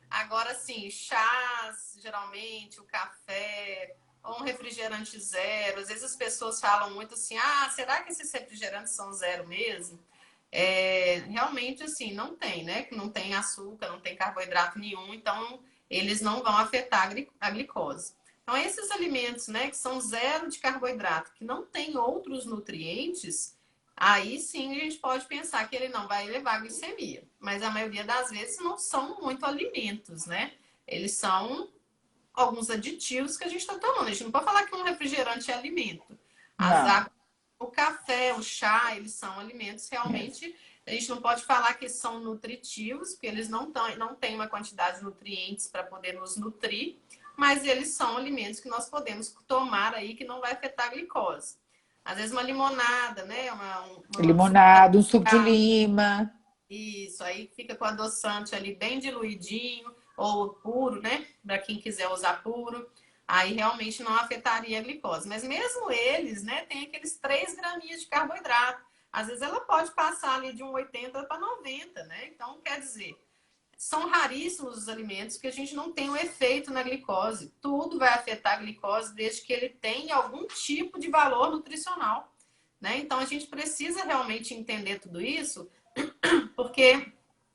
Agora, sim, chás, geralmente, o café, ou um refrigerante zero. Às vezes as pessoas falam muito assim, será que esses refrigerantes são zero mesmo? Realmente, assim, não tem, né? Não tem açúcar, não tem carboidrato nenhum, então eles não vão afetar a glicose. Então, esses alimentos, né, que são zero de carboidrato, que não tem outros nutrientes, aí sim a gente pode pensar que ele não vai elevar a glicemia. Mas a maioria das vezes não são muito alimentos, né? Eles são alguns aditivos que a gente está tomando. A gente não pode falar que um refrigerante é alimento. As águas, o café, o chá, eles são alimentos realmente. A gente não pode falar que são nutritivos, porque eles não têm uma quantidade de nutrientes para poder nos nutrir, mas eles são alimentos que nós podemos tomar aí que não vai afetar a glicose. Às vezes uma limonada, né? Limonada, um suco de lima. Isso, aí fica com adoçante ali bem diluidinho, ou puro, né? Para quem quiser usar puro. Aí realmente não afetaria a glicose. Mas mesmo eles, né, tem aqueles 3 graminhas de carboidrato. Às vezes ela pode passar ali de um 80 para 90, né? Então, quer dizer, são raríssimos os alimentos que a gente não tem um efeito na glicose. Tudo vai afetar a glicose desde que ele tenha algum tipo de valor nutricional, né? Então, a gente precisa realmente entender tudo isso, porque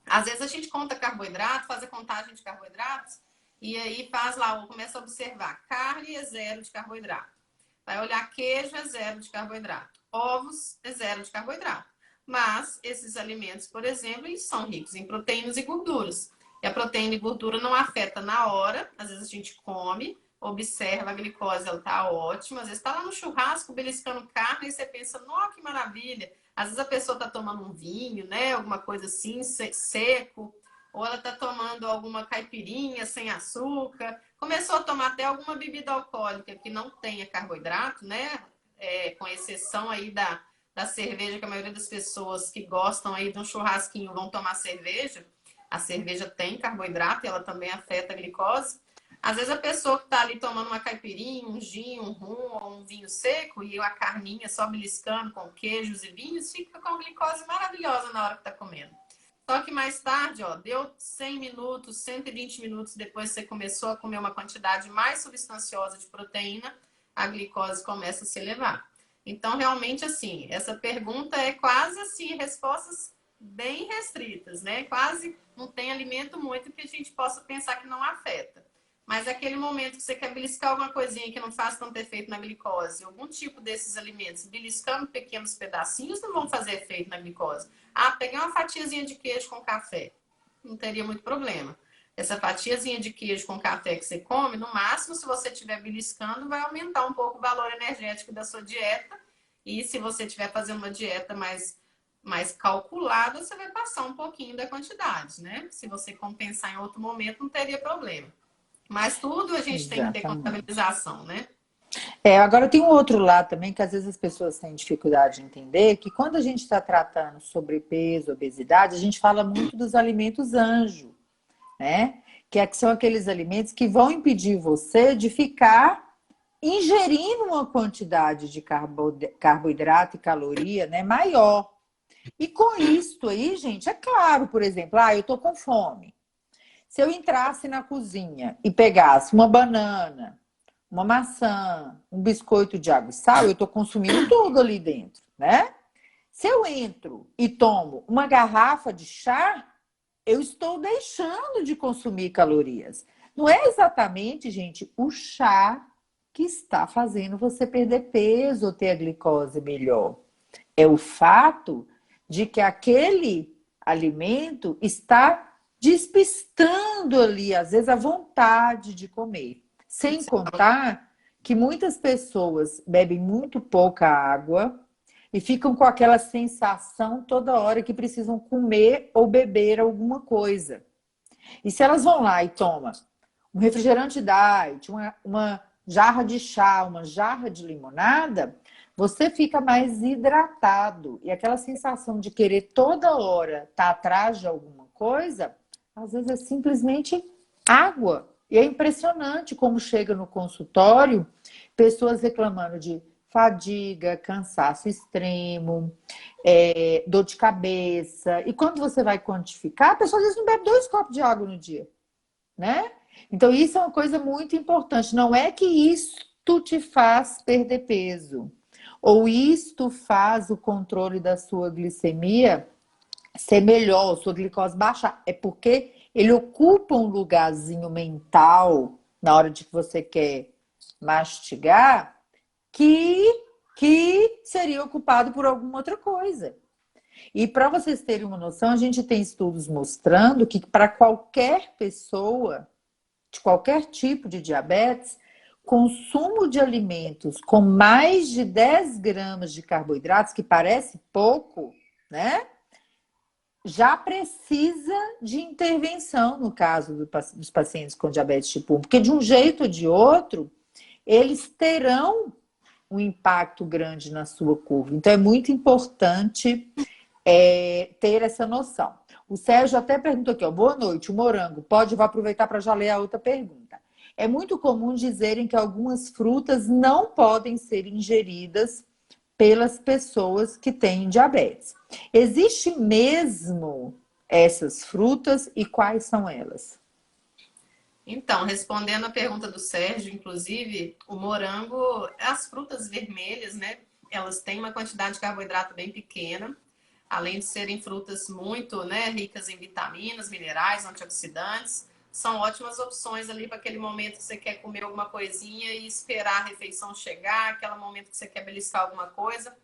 às vezes a gente conta carboidrato, faz a contagem de carboidratos, e aí faz lá, começa a observar, carne é zero de carboidrato. Vai olhar queijo é zero de carboidrato. Ovos é zero de carboidrato. Mas esses alimentos, por exemplo, eles são ricos em proteínas e gorduras. E a proteína e gordura não afeta na hora. Às vezes a gente come, observa a glicose, ela tá ótima. Às vezes tá lá no churrasco, beliscando carne, e você pensa, nossa, que maravilha. Às vezes a pessoa tá tomando um vinho, né? Alguma coisa assim, seco. Ou ela tá tomando alguma caipirinha sem açúcar. Começou a tomar até alguma bebida alcoólica que não tenha carboidrato, né? Com exceção aí da cerveja, que a maioria das pessoas que gostam aí de um churrasquinho vão tomar cerveja. A cerveja tem carboidrato e ela também afeta a glicose. Às vezes a pessoa que está ali tomando uma caipirinha, um gin, um rum ou um vinho seco e a carninha só beliscando com queijos e vinhos, fica com a glicose maravilhosa na hora que está comendo. Só que mais tarde, deu 100 minutos, 120 minutos depois que você começou a comer uma quantidade mais substanciosa de proteína, a glicose começa a se elevar. Então, realmente, assim, essa pergunta é quase assim, respostas bem restritas, né? Quase não tem alimento muito que a gente possa pensar que não afeta. Mas aquele momento que você quer beliscar alguma coisinha que não faz tanto efeito na glicose, algum tipo desses alimentos, beliscando pequenos pedacinhos, não vão fazer efeito na glicose. Peguei uma fatiazinha de queijo com café. Não teria muito problema. Essa fatiazinha de queijo com café que você come, no máximo, se você estiver beliscando, vai aumentar um pouco o valor energético da sua dieta. E se você estiver fazendo uma dieta mais calculada, você vai passar um pouquinho da quantidade, né? Se você compensar em outro momento, não teria problema. Mas tudo a gente tem que ter contabilização, né? Agora tem um outro lado também que às vezes as pessoas têm dificuldade de entender, que quando a gente está tratando sobrepeso, obesidade, a gente fala muito dos alimentos anjo, né? Que são aqueles alimentos que vão impedir você de ficar ingerindo uma quantidade de carboidrato e caloria, né, maior. E com isso aí, gente, é claro, por exemplo, eu tô com fome. Se eu entrasse na cozinha e pegasse uma banana, uma maçã, um biscoito de água e sal, eu tô consumindo tudo ali dentro, né? Se eu entro e tomo uma garrafa de chá, eu estou deixando de consumir calorias. Não é exatamente, gente, o chá que está fazendo você perder peso ou ter a glicose melhor. É o fato de que aquele alimento está despistando ali, às vezes, a vontade de comer. Sem contar que muitas pessoas bebem muito pouca água e ficam com aquela sensação toda hora que precisam comer ou beber alguma coisa. E se elas vão lá e tomam um refrigerante diet, uma jarra de chá, uma jarra de limonada, você fica mais hidratado. E aquela sensação de querer toda hora estar atrás de alguma coisa, às vezes é simplesmente água. E é impressionante como chega no consultório pessoas reclamando de fadiga, cansaço extremo, dor de cabeça. E quando você vai quantificar, a pessoa às vezes não bebe 2 copos de água no dia, né? Então, isso é uma coisa muito importante. Não é que isto te faz perder peso, ou isto faz o controle da sua glicemia ser melhor, sua glicose baixar. É porque ele ocupa um lugarzinho mental na hora de que você quer mastigar que seria ocupado por alguma outra coisa. E para vocês terem uma noção, a gente tem estudos mostrando que para qualquer pessoa de qualquer tipo de diabetes, consumo de alimentos com mais de 10 gramas de carboidratos, que parece pouco, né? Já precisa de intervenção no caso dos pacientes com diabetes tipo 1, porque de um jeito ou de outro, eles terão um impacto grande na sua curva. Então, é muito importante ter essa noção. O Sérgio até perguntou aqui, ó, boa noite, o morango, vou aproveitar para já ler a outra pergunta. É muito comum dizerem que algumas frutas não podem ser ingeridas pelas pessoas que têm diabetes. Existe mesmo essas frutas e quais são elas? Então, respondendo a pergunta do Sérgio, inclusive, o morango, as frutas vermelhas, né? Elas têm uma quantidade de carboidrato bem pequena, além de serem frutas muito, né, ricas em vitaminas, minerais, antioxidantes, são ótimas opções ali para aquele momento que você quer comer alguma coisinha e esperar a refeição chegar, aquele momento que você quer beliscar alguma coisa.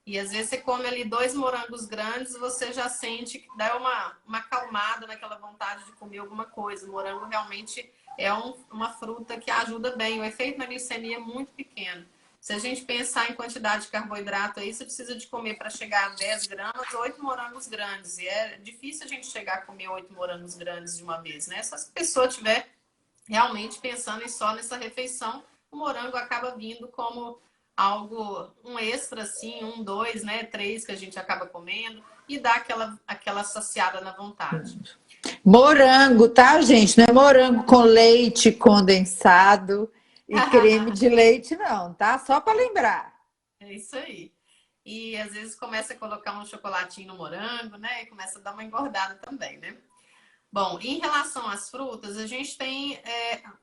E às vezes você come ali 2 morangos grandes, você já sente que dá uma acalmada naquela vontade de comer alguma coisa. O morango realmente é uma fruta que ajuda bem. O efeito na glicemia é muito pequeno. Se a gente pensar em quantidade de carboidrato aí, você precisa de comer para chegar a 10 gramas, 8 morangos grandes. E é difícil a gente chegar a comer 8 morangos grandes de uma vez, né? Se a pessoa estiver realmente pensando em só nessa refeição, o morango acaba vindo como algo, um extra, assim, 1, 2, né? 3 que a gente acaba comendo e dá aquela saciada na vontade. Morango, tá, gente? Não é morango com leite condensado e creme de leite, não, tá? Só para lembrar. É isso aí. E às vezes começa a colocar um chocolatinho no morango, né? E começa a dar uma engordada também, né? Bom, em relação às frutas, a gente tem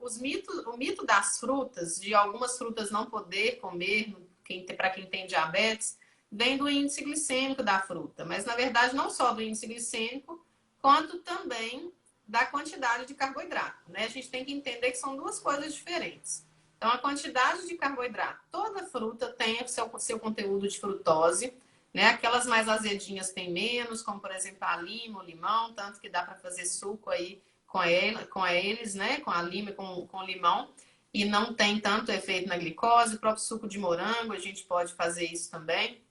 o mito das frutas, de algumas frutas não poder comer, para quem tem diabetes, vem do índice glicêmico da fruta. Mas, na verdade, não só do índice glicêmico, quanto também da quantidade de carboidrato, né? A gente tem que entender que são duas coisas diferentes. Então, a quantidade de carboidrato, toda fruta tem o seu conteúdo de frutose, né? Aquelas mais azedinhas têm menos, como por exemplo a lima, o limão, tanto que dá para fazer suco aí com eles, né? Com a lima e com o limão, e não tem tanto efeito na glicose. O próprio suco de morango, a gente pode fazer isso também.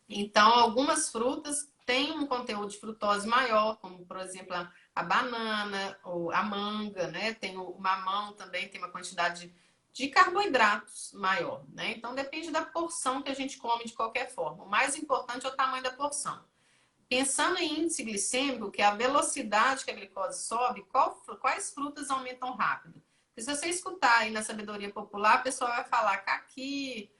Então, algumas frutas têm um conteúdo de frutose maior, como por exemplo a banana ou a manga, né? Tem o mamão também, tem uma quantidade de carboidratos maior, né? Então depende da porção que a gente come de qualquer forma. O mais importante é o tamanho da porção. Pensando em índice glicêmico, que é a velocidade que a glicose sobe, quais frutas aumentam rápido? Porque se você escutar aí na sabedoria popular, a pessoa vai falar caqui,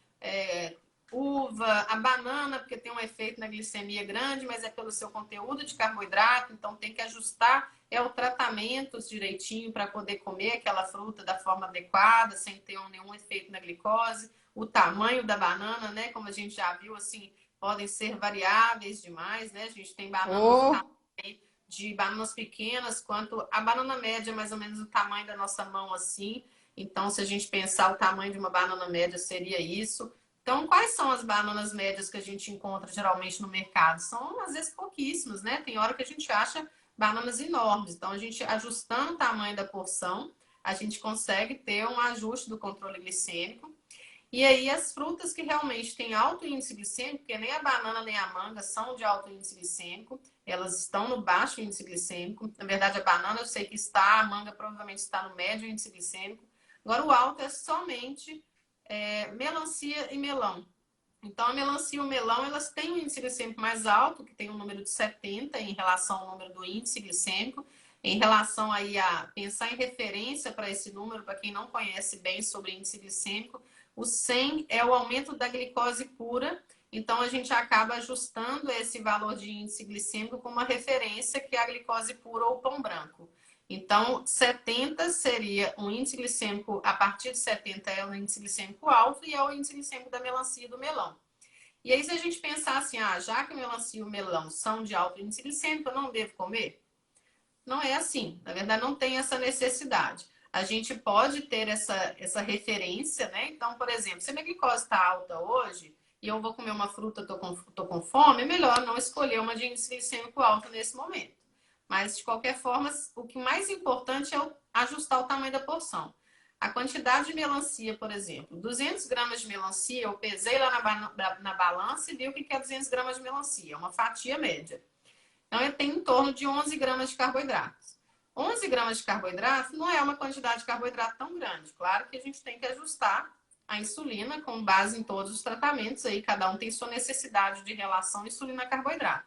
uva, a banana, porque tem um efeito na glicemia grande, mas é pelo seu conteúdo de carboidrato, então tem que ajustar o tratamento direitinho para poder comer aquela fruta da forma adequada, sem ter nenhum efeito na glicose. O tamanho da banana, né, como a gente já viu, assim, podem ser variáveis demais, né? A gente tem bananas de bananas pequenas, quanto a banana média, mais ou menos o tamanho da nossa mão assim. Então, se a gente pensar o tamanho de uma banana média, seria isso. Então, quais são as bananas médias que a gente encontra geralmente no mercado? São, às vezes, pouquíssimas, né? Tem hora que a gente acha bananas enormes. Então, a gente ajustando o tamanho da porção, a gente consegue ter um ajuste do controle glicêmico. E aí, as frutas que realmente têm alto índice glicêmico, porque nem a banana nem a manga são de alto índice glicêmico, elas estão no baixo índice glicêmico. Na verdade, a banana eu sei que está, a manga provavelmente está no médio índice glicêmico. Agora, o alto é somente melancia e melão. Então, a melancia e o melão, elas têm um índice glicêmico mais alto, que tem um número de 70 em relação ao número do índice glicêmico. Em relação aí a pensar em referência para esse número, para quem não conhece bem sobre índice glicêmico, o 100 é o aumento da glicose pura. Então, a gente acaba ajustando esse valor de índice glicêmico com uma referência, que é a glicose pura ou pão branco. Então, 70 seria um índice glicêmico, a partir de 70 é um índice glicêmico alto e é o índice glicêmico da melancia e do melão. E aí, se a gente pensar assim, já que a melancia e o melão são de alto índice glicêmico, eu não devo comer? Não é assim. Na verdade, não tem essa necessidade. A gente pode ter essa referência, né? Então, por exemplo, se a minha glicose está alta hoje e eu vou comer uma fruta, tô com fome, é melhor não escolher uma de índice glicêmico alto nesse momento. Mas, de qualquer forma, o que mais importante é ajustar o tamanho da porção. A quantidade de melancia, por exemplo, 200 gramas de melancia, eu pesei lá na balança e vi o que é 200 gramas de melancia, uma fatia média. Então, eu tenho em torno de 11 gramas de carboidratos. 11 gramas de carboidrato não é uma quantidade de carboidrato tão grande. Claro que a gente tem que ajustar a insulina com base em todos os tratamentos. Aí cada um tem sua necessidade de relação insulina-carboidrato.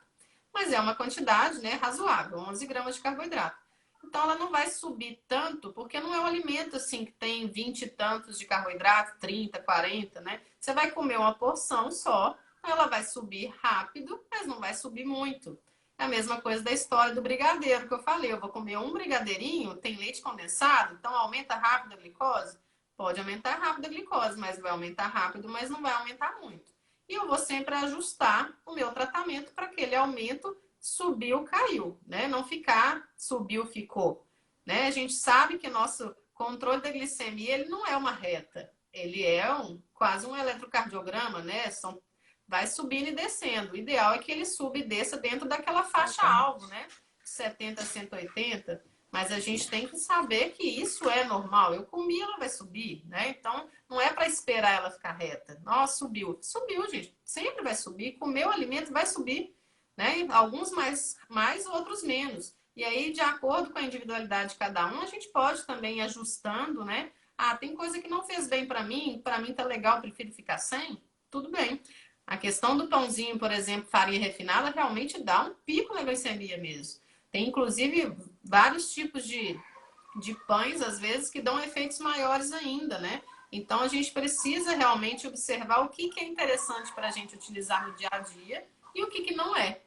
Mas é uma quantidade, né, razoável, 11 gramas de carboidrato. Então, ela não vai subir tanto, porque não é um alimento assim que tem 20 e tantos de carboidrato, 30, 40, né? Você vai comer uma porção só, ela vai subir rápido, mas não vai subir muito. É a mesma coisa da história do brigadeiro que eu falei. Eu vou comer um brigadeirinho, tem leite condensado, então aumenta rápido a glicose? Pode aumentar rápido a glicose, mas vai aumentar rápido, mas não vai aumentar muito. E eu vou sempre ajustar o meu tratamento para aquele aumento subiu, caiu, né? Não ficar subiu, ficou, né? A gente sabe que nosso controle da glicemia, ele não é uma reta, ele é quase um eletrocardiograma, né? Vai subindo e descendo. O ideal é que ele suba e desça dentro daquela faixa-alvo, né? 70 a 180. Mas a gente tem que saber que isso é normal. Eu comi, ela vai subir, né? Então, não é para esperar ela ficar reta. Nossa, subiu. Subiu, gente. Sempre vai subir. Comeu o alimento, vai subir, né? Alguns mais, outros menos. E aí, de acordo com a individualidade de cada um, a gente pode também ir ajustando, né? Tem coisa que não fez bem para mim tá legal, prefiro ficar sem. Tudo bem. A questão do pãozinho, por exemplo, farinha refinada, realmente dá um pico na glicemia mesmo. Tem, inclusive, vários tipos de pães, às vezes, que dão efeitos maiores ainda, né? Então, a gente precisa realmente observar o que é interessante para a gente utilizar no dia a dia e o que não é,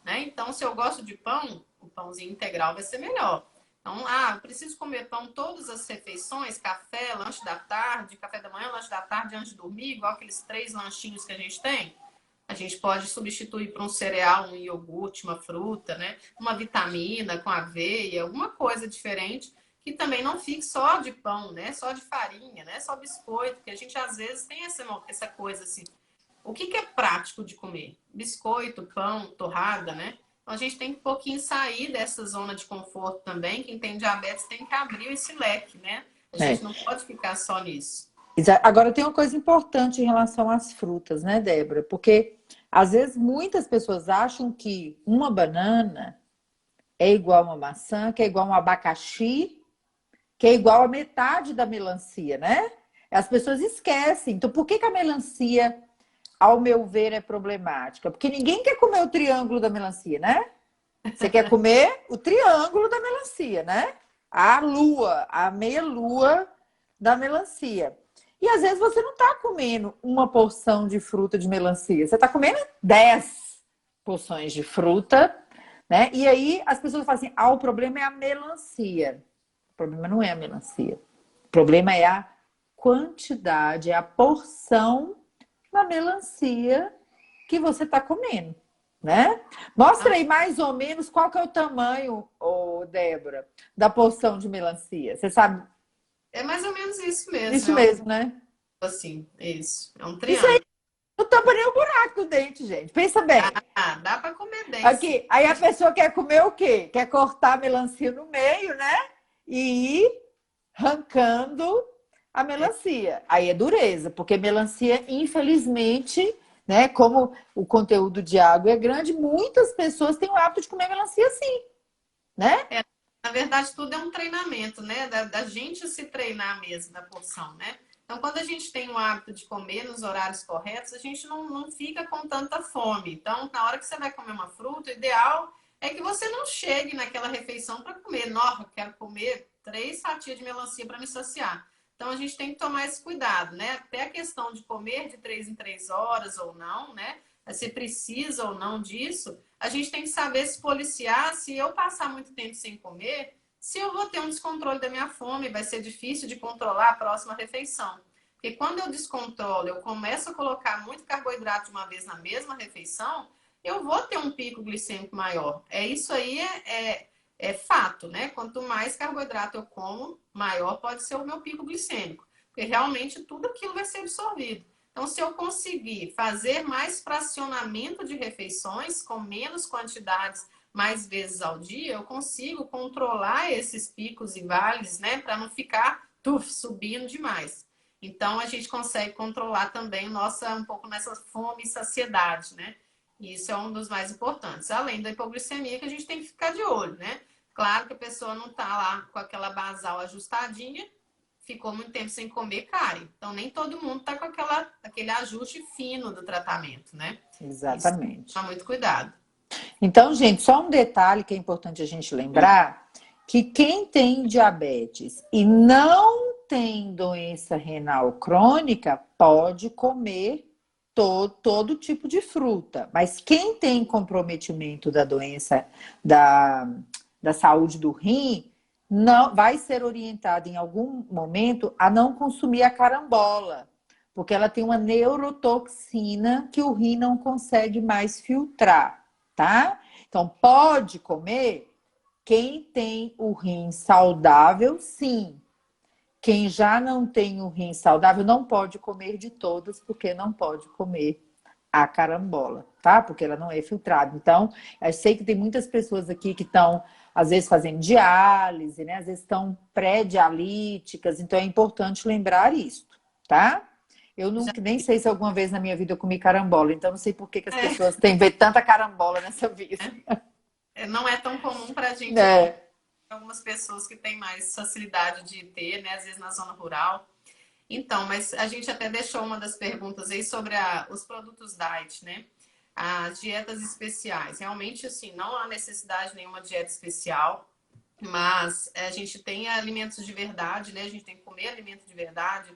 né? Então, se eu gosto de pão, o pãozinho integral vai ser melhor. Então, eu preciso comer pão todas as refeições, café, lanche da tarde, café da manhã, lanche da tarde antes de dormir, igual aqueles 3 lanchinhos que a gente tem. A gente pode substituir por um cereal, um iogurte, uma fruta, né? Uma vitamina com aveia, alguma coisa diferente, que também não fique só de pão, né? Só de farinha, né? Só biscoito, porque a gente às vezes tem essa coisa assim. O que é prático de comer? Biscoito, pão, torrada, né? Então, a gente tem que um pouquinho sair dessa zona de conforto também. Quem tem diabetes tem que abrir esse leque, né? A gente não pode ficar só nisso. Agora, tem uma coisa importante em relação às frutas, né, Débora? Porque, às vezes, muitas pessoas acham que uma banana é igual a uma maçã, que é igual a um abacaxi, que é igual a metade da melancia, né? As pessoas esquecem. Então, por que a melancia, ao meu ver, é problemática? Porque ninguém quer comer o triângulo da melancia, né? Você quer comer o triângulo da melancia, né? A lua, a meia lua da melancia. E às vezes você não está comendo uma porção de fruta de melancia. Você está comendo 10 porções de fruta, né? E aí as pessoas falam assim, o problema é a melancia. O problema não é a melancia. O problema é a quantidade, é a porção da melancia que você está comendo, né? Mostra aí mais ou menos qual que é o tamanho, ô, Débora, da porção de melancia. Você sabe? É mais ou menos isso mesmo. Isso mesmo, né? Assim, isso. É um Isso aí triângulo. não tampa nem o buraco do dente, gente. Pensa bem. Ah, dá para comer bem, sim. Aqui, aí a pessoa quer comer o quê? Quer cortar a melancia no meio, né? E ir arrancando a melancia. Aí é dureza, porque melancia, infelizmente, né? Como o conteúdo de água é grande, muitas pessoas têm o hábito de comer melancia assim, né? Na verdade, tudo é um treinamento, né? Da gente se treinar mesmo, da porção, né? Então, quando a gente tem o hábito de comer nos horários corretos, a gente não fica com tanta fome. Então, na hora que você vai comer uma fruta, o ideal é que você não chegue naquela refeição para comer. Nossa, eu quero comer 3 fatias de melancia para me saciar. Então, a gente tem que tomar esse cuidado, né? Até a questão de comer de 3 em 3 horas ou não, né? Se precisa ou não disso, a gente tem que saber se policiar. Se eu passar muito tempo sem comer, se eu vou ter um descontrole da minha fome, vai ser difícil de controlar a próxima refeição. Porque quando eu descontrolo, eu começo a colocar muito carboidrato de uma vez na mesma refeição, eu vou ter um pico glicêmico maior. Isso aí é fato, né? Quanto mais carboidrato eu como, maior pode ser o meu pico glicêmico. Porque realmente tudo aquilo vai ser absorvido. Então, se eu conseguir fazer mais fracionamento de refeições com menos quantidades, mais vezes ao dia, eu consigo controlar esses picos e vales, né, para não ficar subindo demais. Então, a gente consegue controlar também um pouco nessa fome e saciedade, né? E isso é um dos mais importantes. Além da hipoglicemia, que a gente tem que ficar de olho, né? Claro que a pessoa não está lá com aquela basal ajustadinha, ficou muito tempo sem comer, cai. Então, nem todo mundo está com aquele ajuste fino do tratamento, né? Isso, Exatamente. toma muito cuidado. Então, gente, só um detalhe que é importante a gente lembrar, que quem tem diabetes e não tem doença renal crônica pode comer todo tipo de fruta. Mas quem tem comprometimento da doença da saúde do rim, não vai ser orientado em algum momento a não consumir a carambola, porque ela tem uma neurotoxina que o rim não consegue mais filtrar, tá? Então, pode comer quem tem o rim saudável, sim. Quem já não tem o rim saudável não pode comer de todas, porque não pode comer a carambola, tá? Porque ela não é filtrada. Então, eu sei que tem muitas pessoas aqui que estão, às vezes, fazendo diálise, né? Às vezes estão pré-dialíticas, então é importante lembrar isso, tá? Eu nunca, nem sei se alguma vez na minha vida eu comi carambola, então não sei por que as pessoas têm ver tanta carambola nessa vida. Não é tão comum para a gente aqui. É. Algumas pessoas que têm mais facilidade de ter, né? Às vezes na zona rural. Então, mas a gente até deixou uma das perguntas aí sobre os produtos diet, né? As dietas especiais. Realmente, assim, não há necessidade de nenhuma dieta especial, mas a gente tem alimentos de verdade, né? A gente tem que comer alimento de verdade,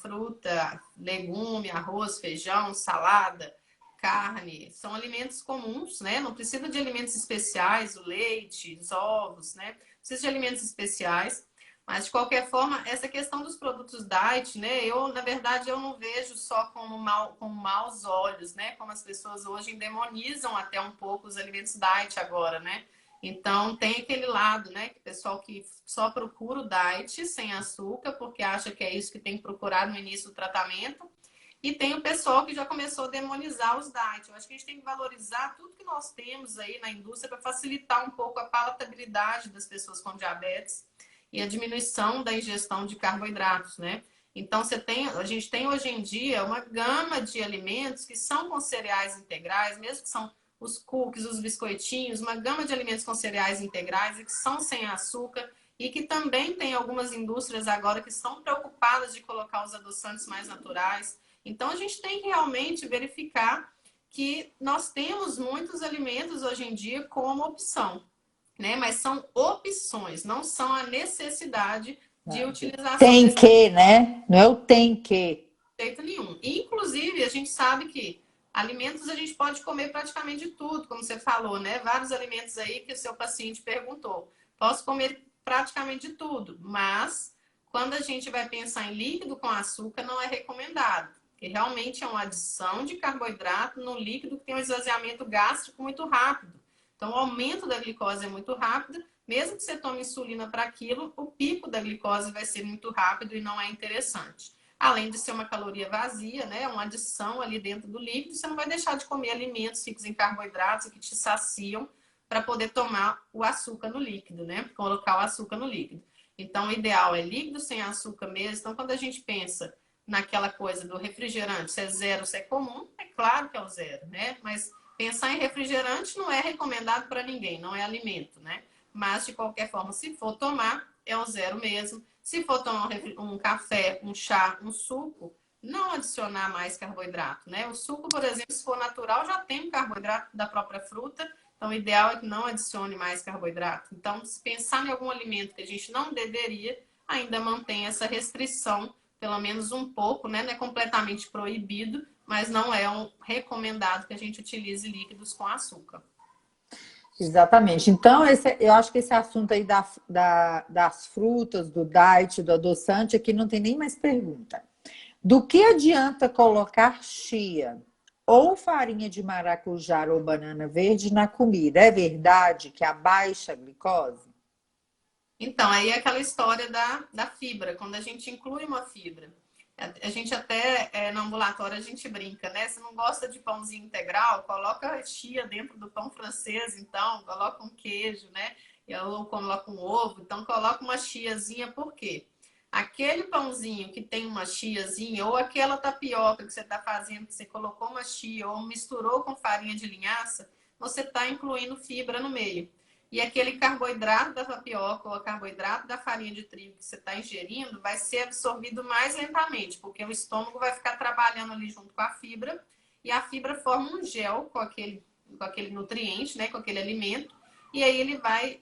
fruta, legume, arroz, feijão, salada, carne. São alimentos comuns, né? Não precisa de alimentos especiais, o leite, os ovos, né? Precisa de alimentos especiais. Mas, de qualquer forma, essa questão dos produtos diet, né? Na verdade, eu não vejo só com maus olhos, né? Como as pessoas hoje endemonizam até um pouco os alimentos diet agora, né? Então, tem aquele lado, né? Que o pessoal que só procura o diet sem açúcar, porque acha que é isso que tem que procurar no início do tratamento. E tem o pessoal que já começou a demonizar os diet. Eu acho que a gente tem que valorizar tudo que nós temos aí na indústria para facilitar um pouco a palatabilidade das pessoas com diabetes e a diminuição da ingestão de carboidratos, né? Então, a gente tem hoje em dia uma gama de alimentos que são com cereais integrais, mesmo que são os cookies, os biscoitinhos, uma gama de alimentos com cereais integrais e que são sem açúcar e que também tem algumas indústrias agora que estão preocupadas de colocar os adoçantes mais naturais. Então, a gente tem que realmente verificar que nós temos muitos alimentos hoje em dia como opção, né? Mas são opções, não são a necessidade de utilização Tem desse que, né? Não é o tem que. jeito nenhum. E, inclusive, a gente sabe que alimentos a gente pode comer praticamente de tudo, como você falou, né? Vários alimentos aí que o seu paciente perguntou. Posso comer praticamente de tudo, mas quando a gente vai pensar em líquido com açúcar, não é recomendado. porque realmente é uma adição de carboidrato no líquido que tem um esvaziamento gástrico muito rápido. Então, o aumento da glicose é muito rápido. Mesmo que você tome insulina para aquilo, o pico da glicose vai ser muito rápido e não é interessante. Além de ser uma caloria vazia, né? Uma adição ali dentro do líquido, você não vai deixar de comer alimentos ricos em carboidratos que te saciam para poder tomar o açúcar no líquido, né? Colocar o açúcar no líquido. Então, o ideal é líquido sem açúcar mesmo. Então, quando a gente pensa naquela coisa do refrigerante, se é zero, se é comum, é claro que é o zero, né? Mas pensar em refrigerante não é recomendado para ninguém, não é alimento, né? Mas, de qualquer forma, se for tomar, é o zero mesmo. Se for tomar um café, um chá, um suco, não adicionar mais carboidrato, né? O suco, por exemplo, se for natural, já tem carboidrato da própria fruta. Então, o ideal é que não adicione mais carboidrato. Então, se pensar em algum alimento que a gente não deveria, ainda mantém essa restrição, pelo menos um pouco, né? Não é completamente proibido, mas não é um recomendado que a gente utilize líquidos com açúcar. Exatamente. Então, eu acho que esse assunto aí das frutas, do diet, do adoçante, aqui não tem nem mais pergunta. Do que adianta colocar chia ou farinha de maracujá ou banana verde na comida? É verdade que abaixa a glicose? Então, aí é aquela história da fibra, quando a gente inclui uma fibra. A gente até, no ambulatório, a gente brinca, né? Se não gosta de pãozinho integral, coloca chia dentro do pão francês, então, coloca um queijo, né? Ou coloca um ovo, então coloca uma chiazinha, por quê? Aquele pãozinho que tem uma chiazinha, ou aquela tapioca que você está fazendo, que você colocou uma chia, ou misturou com farinha de linhaça, você está incluindo fibra no meio. E aquele carboidrato da tapioca ou carboidrato da farinha de trigo que você está ingerindo vai ser absorvido mais lentamente, porque o estômago vai ficar trabalhando ali junto com a fibra e a fibra forma um gel com aquele nutriente, né, com aquele alimento, e aí ele vai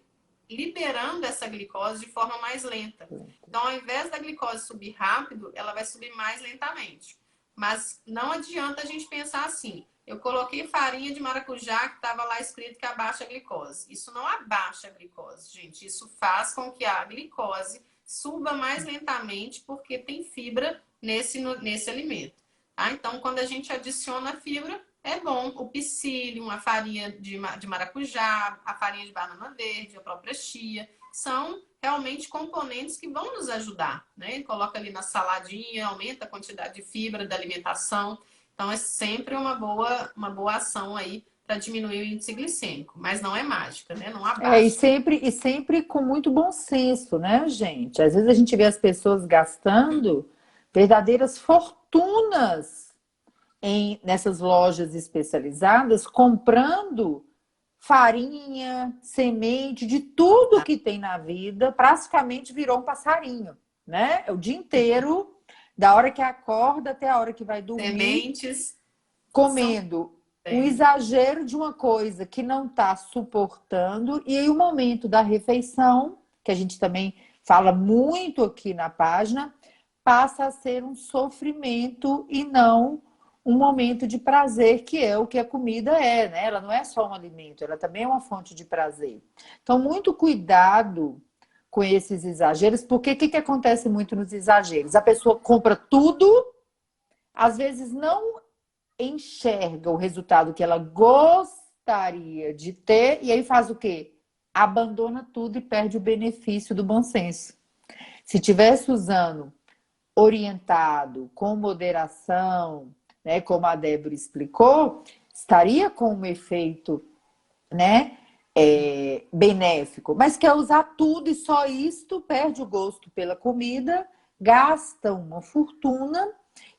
liberando essa glicose de forma mais lenta. Então, ao invés da glicose subir rápido, ela vai subir mais lentamente. Mas não adianta a gente pensar assim: eu coloquei farinha de maracujá que estava lá escrito que abaixa a glicose. Isso não abaixa a glicose, gente. Isso faz com que a glicose suba mais lentamente porque tem fibra nesse alimento. Tá? Então, quando a gente adiciona fibra, é bom. O psyllium, a farinha de maracujá, a farinha de banana verde, a própria chia, são realmente componentes que vão nos ajudar, né? Coloca ali na saladinha, aumenta a quantidade de fibra da alimentação. Então, é sempre uma boa ação aí para diminuir o índice glicêmico. Mas não é mágica, né? Não abaixa. E sempre com muito bom senso, né, gente? Às vezes a gente vê as pessoas gastando verdadeiras fortunas nessas lojas especializadas, comprando farinha, semente, de tudo que tem na vida, praticamente virou um passarinho, né? É o dia inteiro, da hora que acorda até a hora que vai dormir, sementes comendo um exagero de uma coisa que não está suportando, e aí o momento da refeição, que a gente também fala muito aqui na página, passa a ser um sofrimento e não um momento de prazer, que é o que a comida é, né? Ela não é só um alimento, ela também é uma fonte de prazer. Então, muito cuidado com esses exageros, porque o que acontece muito nos exageros? A pessoa compra tudo, às vezes não enxerga o resultado que ela gostaria de ter, e aí faz o quê? Abandona tudo e perde o benefício do bom senso. Se tivesse usando orientado, com moderação, né, como a Débora explicou, estaria com um efeito, né, benéfico. Mas quer usar tudo e só isto, perde o gosto pela comida, gasta uma fortuna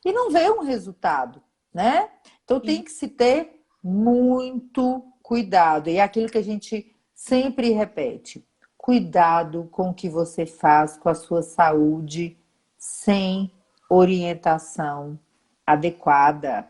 e não vê um resultado, né? Então tem que se ter muito cuidado. E é aquilo que a gente sempre repete: cuidado com o que você faz com a sua saúde sem orientação adequada.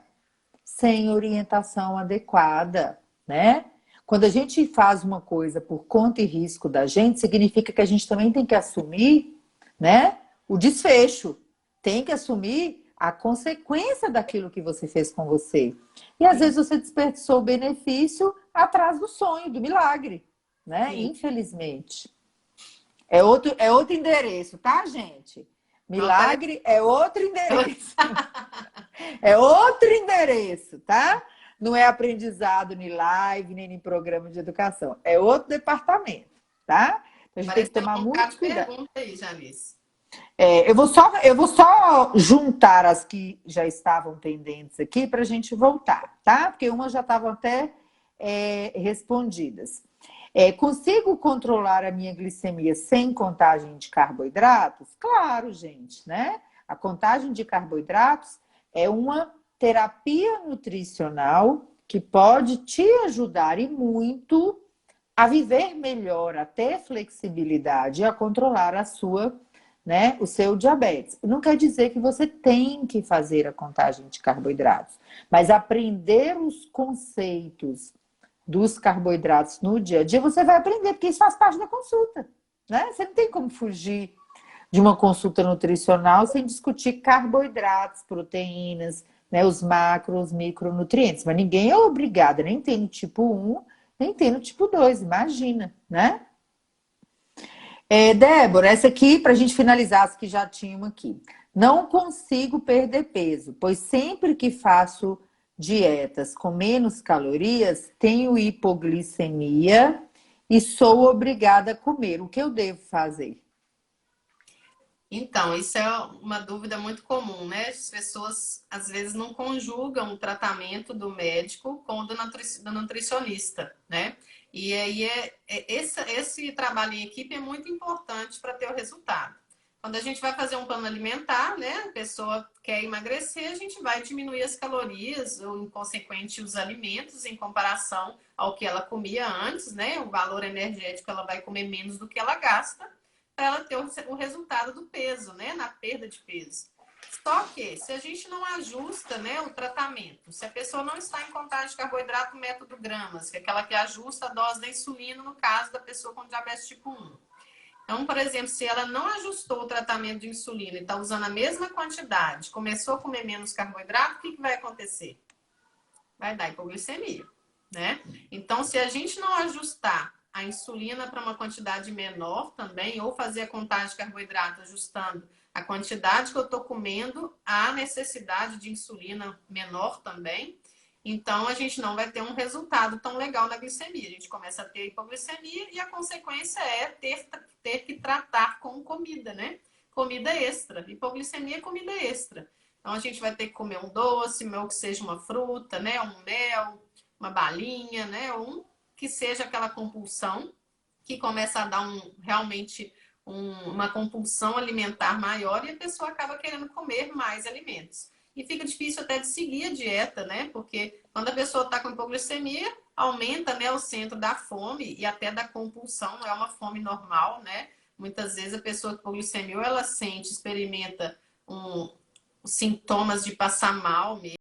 Sem orientação adequada, né? Quando a gente faz uma coisa por conta e risco da gente, significa que a gente também tem que assumir, né, o desfecho. Tem que assumir a consequência daquilo que você fez com você. E às vezes você desperdiçou o benefício atrás do sonho, do milagre, né? Sim. Infelizmente. É outro endereço, tá, gente? Milagre é outro endereço. É outro endereço, tá? Não é aprendizado nem live, nem em programa de educação. É outro departamento, tá? Então, a gente tem Parece que que tem tomar um bocado muito de cuidado. pergunta aí, Janice. Eu vou só juntar as que já estavam pendentes aqui para a gente voltar, tá? Porque umas já estavam até respondidas. Consigo controlar a minha glicemia sem contagem de carboidratos? Claro, gente, né? A contagem de carboidratos é uma terapia nutricional que pode te ajudar e muito a viver melhor, a ter flexibilidade, a controlar a sua, né, o seu diabetes. Não quer dizer que você tem que fazer a contagem de carboidratos, mas aprender os conceitos dos carboidratos no dia a dia, você vai aprender, porque isso faz parte da consulta, né? Você não tem como fugir de uma consulta nutricional sem discutir carboidratos, proteínas, né, os macros, micronutrientes. Mas ninguém é obrigado, nem tem no tipo 1, nem tem no tipo 2, imagina, né? Débora, essa aqui, para a gente finalizar as que já tinham aqui. Não consigo perder peso, pois sempre que faço dietas com menos calorias, tenho hipoglicemia e sou obrigada a comer. O que eu devo fazer? Então, isso é uma dúvida muito comum, né? As pessoas às vezes não conjugam o tratamento do médico com o do nutricionista, né? E aí esse trabalho em equipe é muito importante para ter o resultado. Quando a gente vai fazer um plano alimentar, né? A pessoa quer emagrecer, a gente vai diminuir as calorias ou, em consequente, os alimentos em comparação ao que ela comia antes, né? O valor energético ela vai comer menos do que ela gasta para ela ter o resultado do peso, né? Na perda de peso. Só que, se a gente não ajusta, né, o tratamento, se a pessoa não está em contagem de carboidrato método gramas, que é aquela que ajusta a dose da insulina no caso da pessoa com diabetes tipo 1. Então, por exemplo, se ela não ajustou o tratamento de insulina e está usando a mesma quantidade, começou a comer menos carboidrato, o que vai acontecer? Vai dar hipoglicemia, né? Então, se a gente não ajustar a insulina para uma quantidade menor também, ou fazer a contagem de carboidrato ajustando a quantidade que eu estou comendo, a necessidade de insulina menor também, então a gente não vai ter um resultado tão legal na glicemia. A gente começa a ter hipoglicemia e a consequência é ter que tratar com comida, né? Comida extra. Hipoglicemia é comida extra. Então a gente vai ter que comer um doce, ou que seja uma fruta, né? Um mel, uma balinha, né? Um que seja aquela compulsão que começa a dar realmente uma compulsão alimentar maior e a pessoa acaba querendo comer mais alimentos. E fica difícil até de seguir a dieta, né? Porque quando a pessoa está com hipoglicemia, aumenta, né, o centro da fome e até da compulsão, não é uma fome normal, né? Muitas vezes a pessoa com hipoglicemia, ela sente, experimenta sintomas de passar mal mesmo.